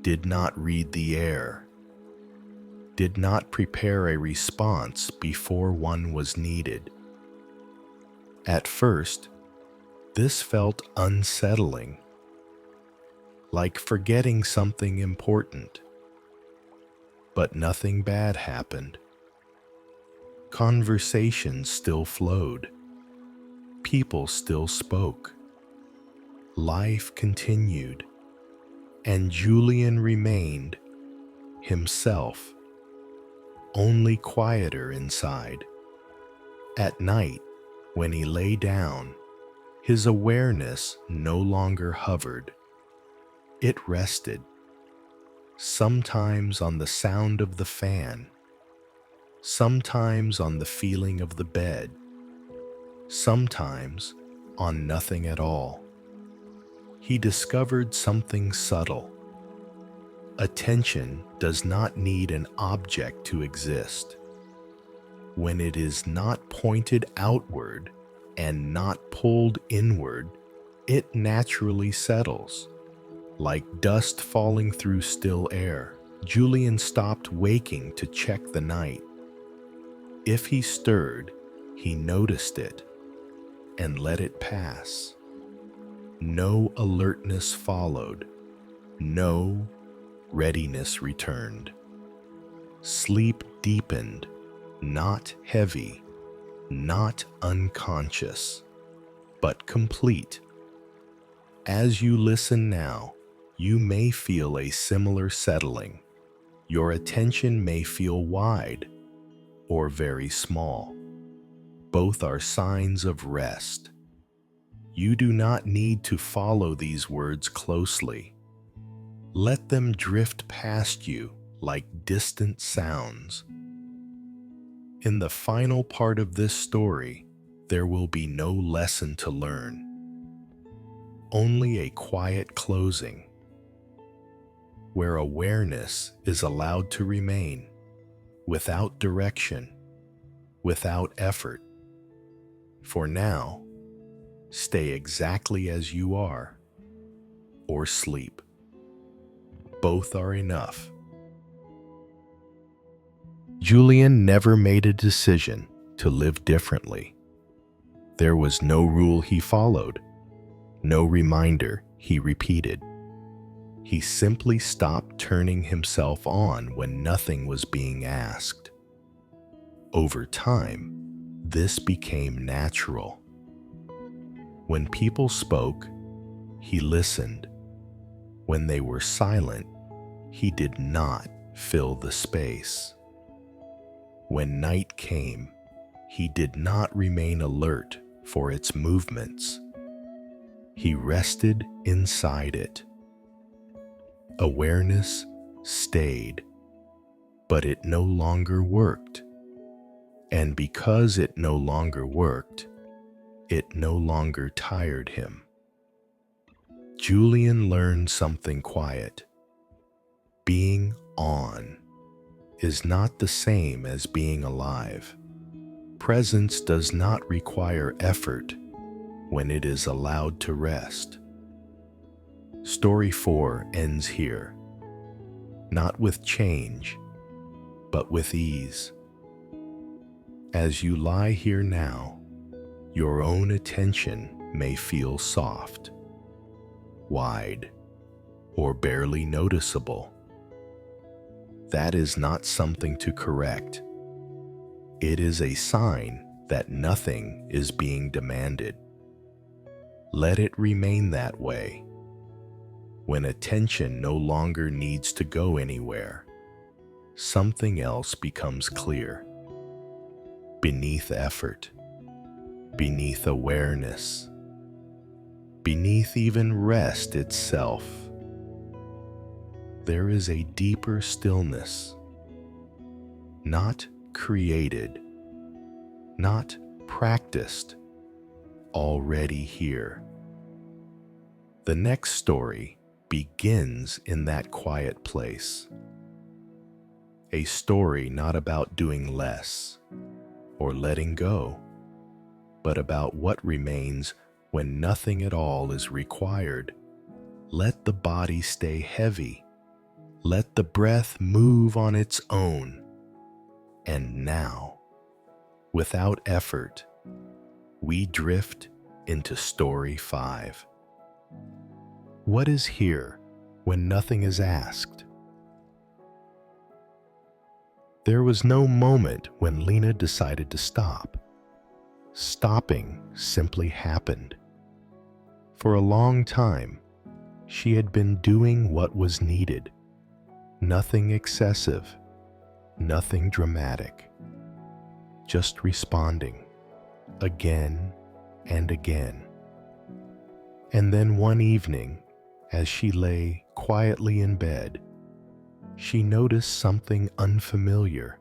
[SPEAKER 1] did not read the air, did not prepare a response before one was needed. At first, this felt unsettling, like forgetting something important. But nothing bad happened. Conversations still flowed. People still spoke. Life continued, and Julian remained himself, only quieter inside. At night, when he lay down, his awareness no longer hovered. It rested, sometimes on the sound of the fan, sometimes on the feeling of the bed, sometimes on nothing at all. He discovered something subtle. Attention does not need an object to exist. When it is not pointed outward and not pulled inward, it naturally settles. Like dust falling through still air, Julian stopped waking to check the night. If he stirred, he noticed it and let it pass. No alertness followed. No readiness returned. Sleep deepened, not heavy, not unconscious, but complete. As you listen now, you may feel a similar settling. Your attention may feel wide or very small. Both are signs of rest. You do not need to follow these words closely. Let them drift past you like distant sounds. In the final part of this story, there will be no lesson to learn, only a quiet closing, where awareness is allowed to remain, without direction, without effort. For now, stay exactly as you are, or sleep. Both are enough. Julian never made a decision to live differently. There was no rule he followed, no reminder he repeated. He simply stopped turning himself on when nothing was being asked. Over time, this became natural. When people spoke, he listened. When they were silent, he did not fill the space. When night came, he did not remain alert for its movements. He rested inside it. Awareness stayed, but it no longer worked. And because it no longer worked, it no longer tired him. Julian learned something quiet. Being on is not the same as being alive. Presence does not require effort when it is allowed to rest. Story 4 ends here, not with change, but with ease. As you lie here now, your own attention may feel soft, wide, or barely noticeable. That is not something to correct. It is a sign that nothing is being demanded. Let it remain that way. When attention no longer needs to go anywhere, something else becomes clear. Beneath effort, beneath awareness, beneath even rest itself, there is a deeper stillness, not created, not practiced, already here. The next story begins in that quiet place. A story not about doing less or letting go, but about what remains when nothing at all is required. Let the body stay heavy. Let the breath move on its own. And now, without effort, we drift into story 5. What is here when nothing is asked? There was no moment when Lena decided to stop. Stopping simply happened. For a long time, she had been doing what was needed. Nothing excessive, nothing dramatic. Just responding, again and again. And then one evening, as she lay quietly in bed, she noticed something unfamiliar.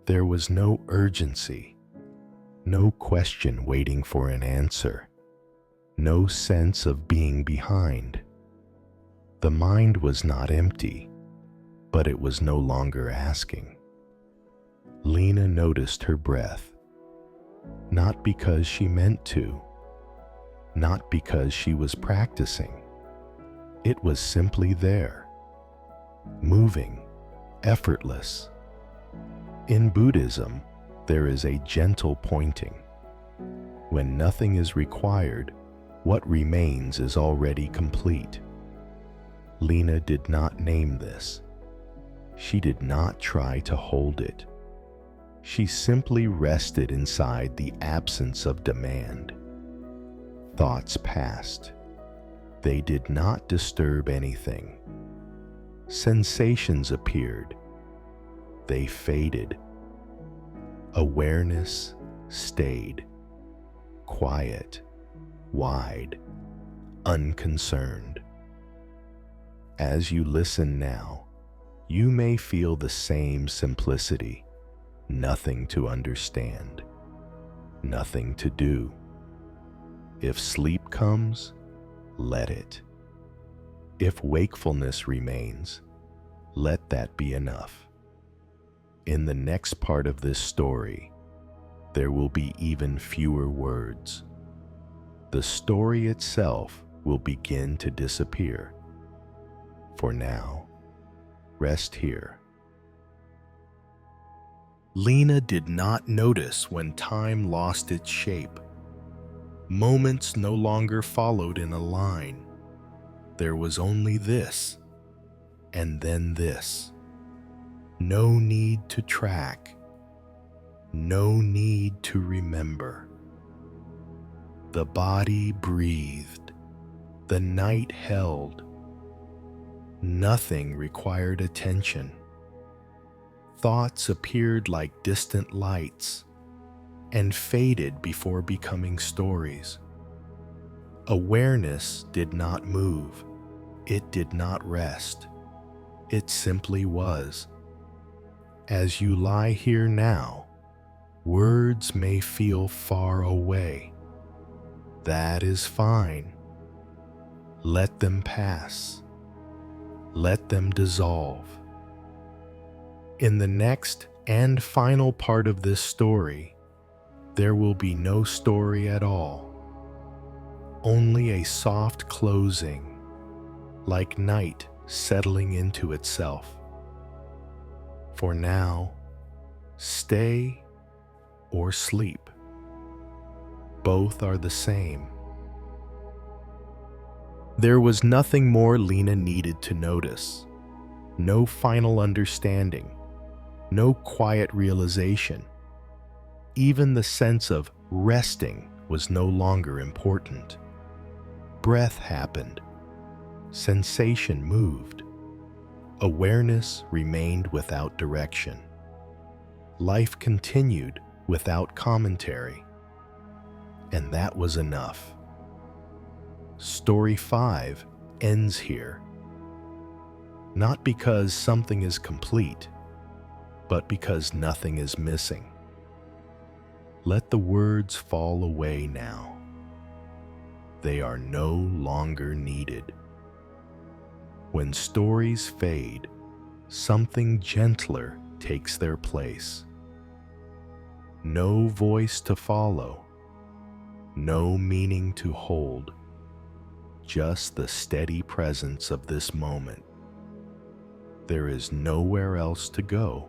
[SPEAKER 1] There was no urgency, no question waiting for an answer, no sense of being behind. The mind was not empty, but it was no longer asking. Lena noticed her breath, not because she meant to, not because she was practicing. It was simply there, moving, effortless. In Buddhism, there is a gentle pointing. When nothing is required, what remains is already complete. Lena did not name this. She did not try to hold it. She simply rested inside the absence of demand. Thoughts passed. They did not disturb anything. Sensations appeared. They faded. Awareness stayed. Quiet, wide, unconcerned. As you listen now, you may feel the same simplicity. Nothing to understand, nothing to do. If sleep comes, let it. If wakefulness remains, let that be enough. In the next part of this story, there will be even fewer words. The story itself will begin to disappear. For now, rest here. Lena did not notice when time lost its shape. Moments no longer followed in a line. There was only this, and then this. No need to track. No need to remember. The body breathed. The night held. Nothing required attention. Thoughts appeared like distant lights and faded before becoming stories. Awareness did not move. It did not rest. It simply was. As you lie here now, words may feel far away. That is fine. Let them pass. Let them dissolve. In the next and final part of this story, there will be no story at all. Only a soft closing, like night settling into itself. For now, stay or sleep. Both are the same. There was nothing more Lena needed to notice. No final understanding. No quiet realization. Even the sense of resting was no longer important. Breath happened. Sensation moved. Awareness remained without direction. Life continued without commentary. And that was enough. Story 5 ends here. Not because something is complete, but because nothing is missing. Let the words fall away now. They are no longer needed. When stories fade, something gentler takes their place. No voice to follow, no meaning to hold, just the steady presence of this moment. There is nowhere else to go.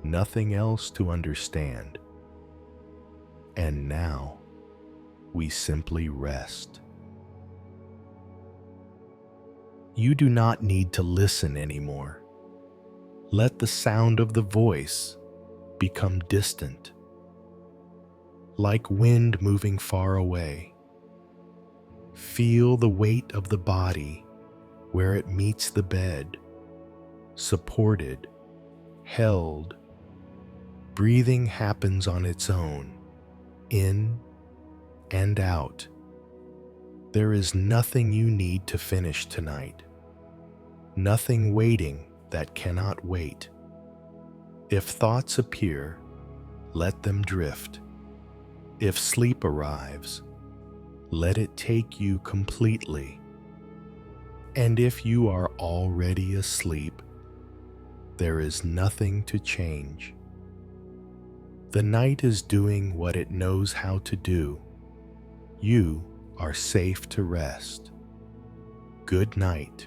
[SPEAKER 1] Nothing else to understand. And now, we simply rest. You do not need to listen anymore. Let the sound of the voice become distant, like wind moving far away. Feel the weight of the body where it meets the bed, supported, held. Breathing happens on its own, in and out. There is nothing you need to finish tonight. Nothing waiting that cannot wait. If thoughts appear, let them drift. If sleep arrives, let it take you completely. And if you are already asleep, there is nothing to change. The night is doing what it knows how to do. You are safe to rest. Good night.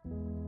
[SPEAKER 1] you.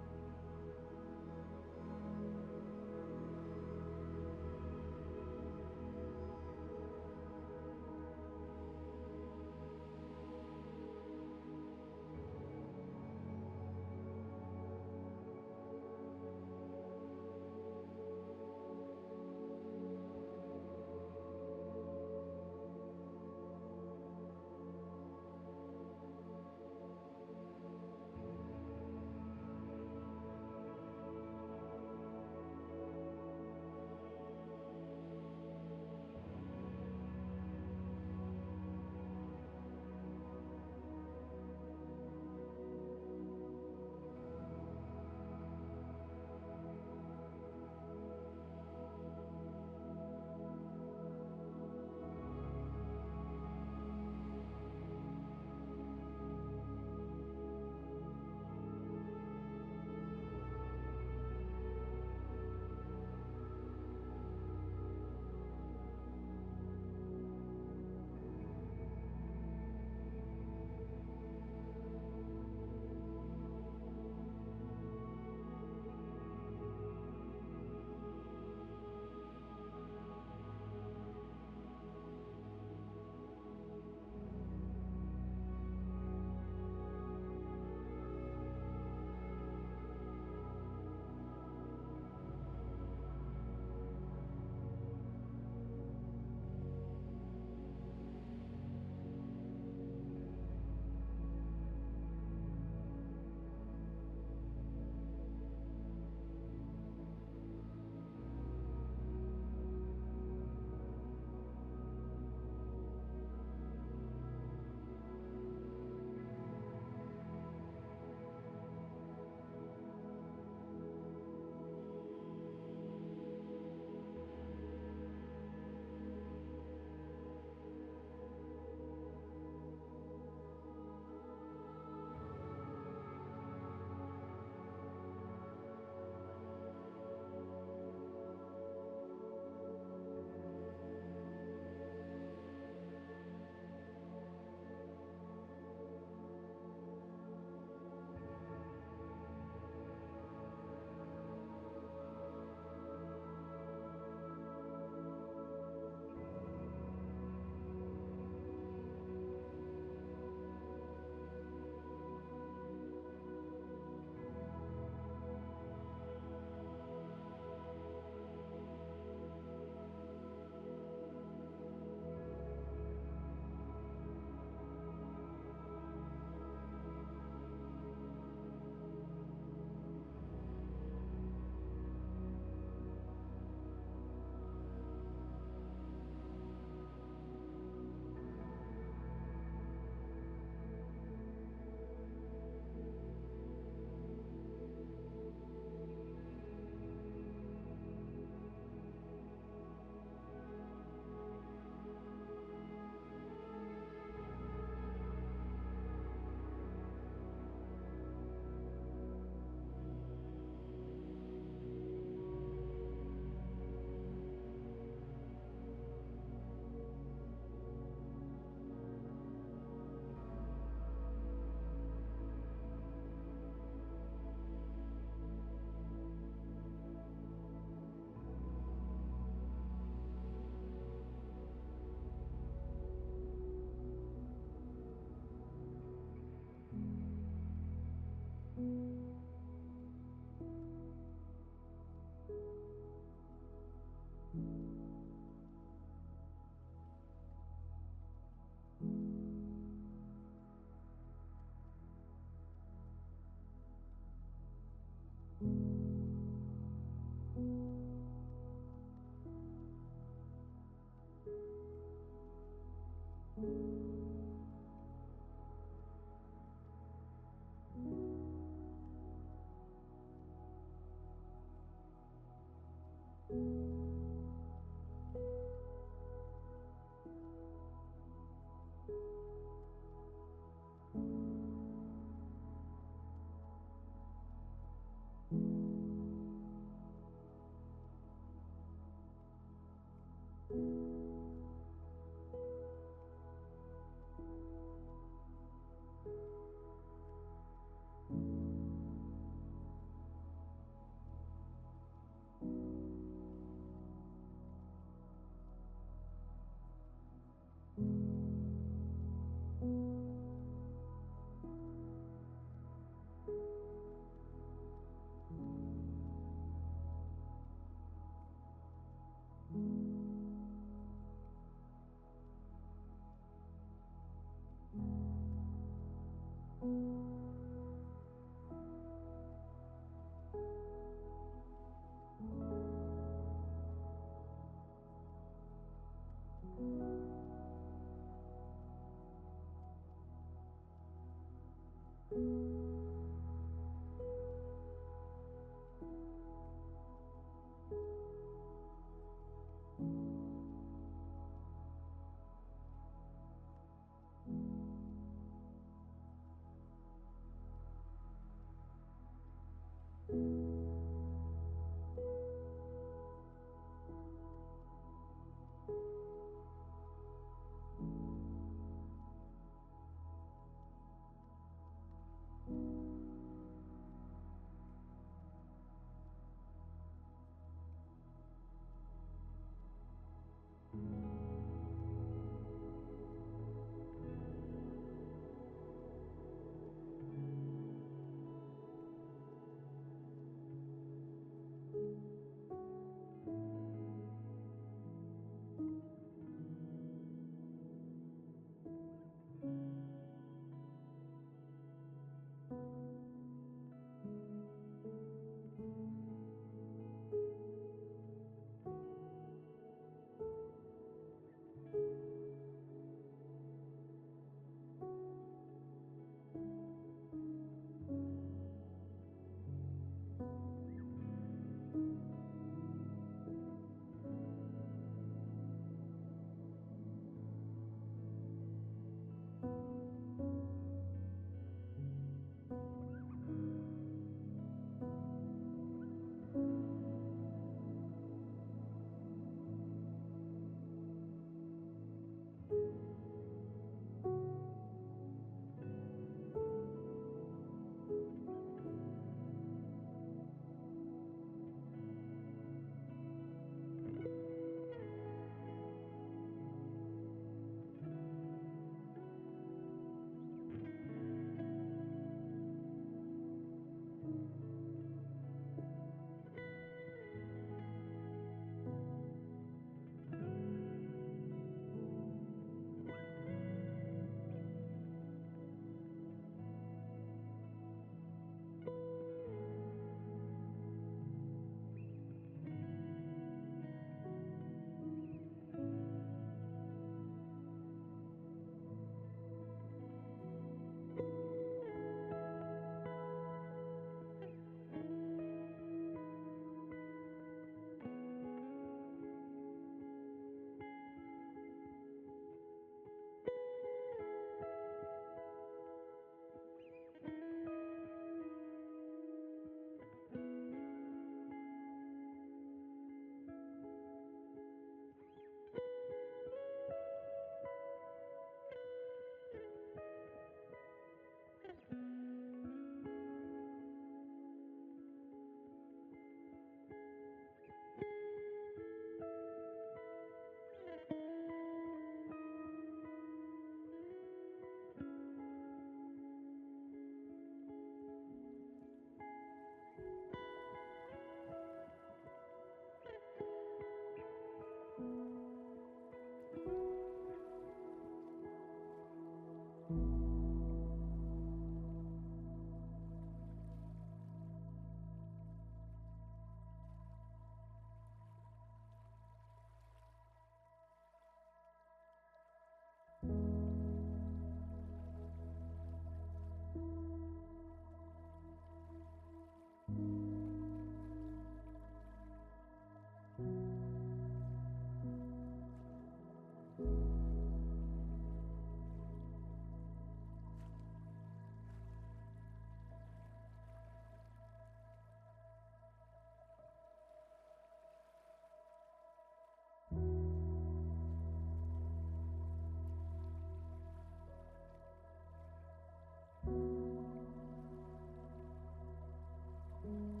[SPEAKER 2] Mm-hmm.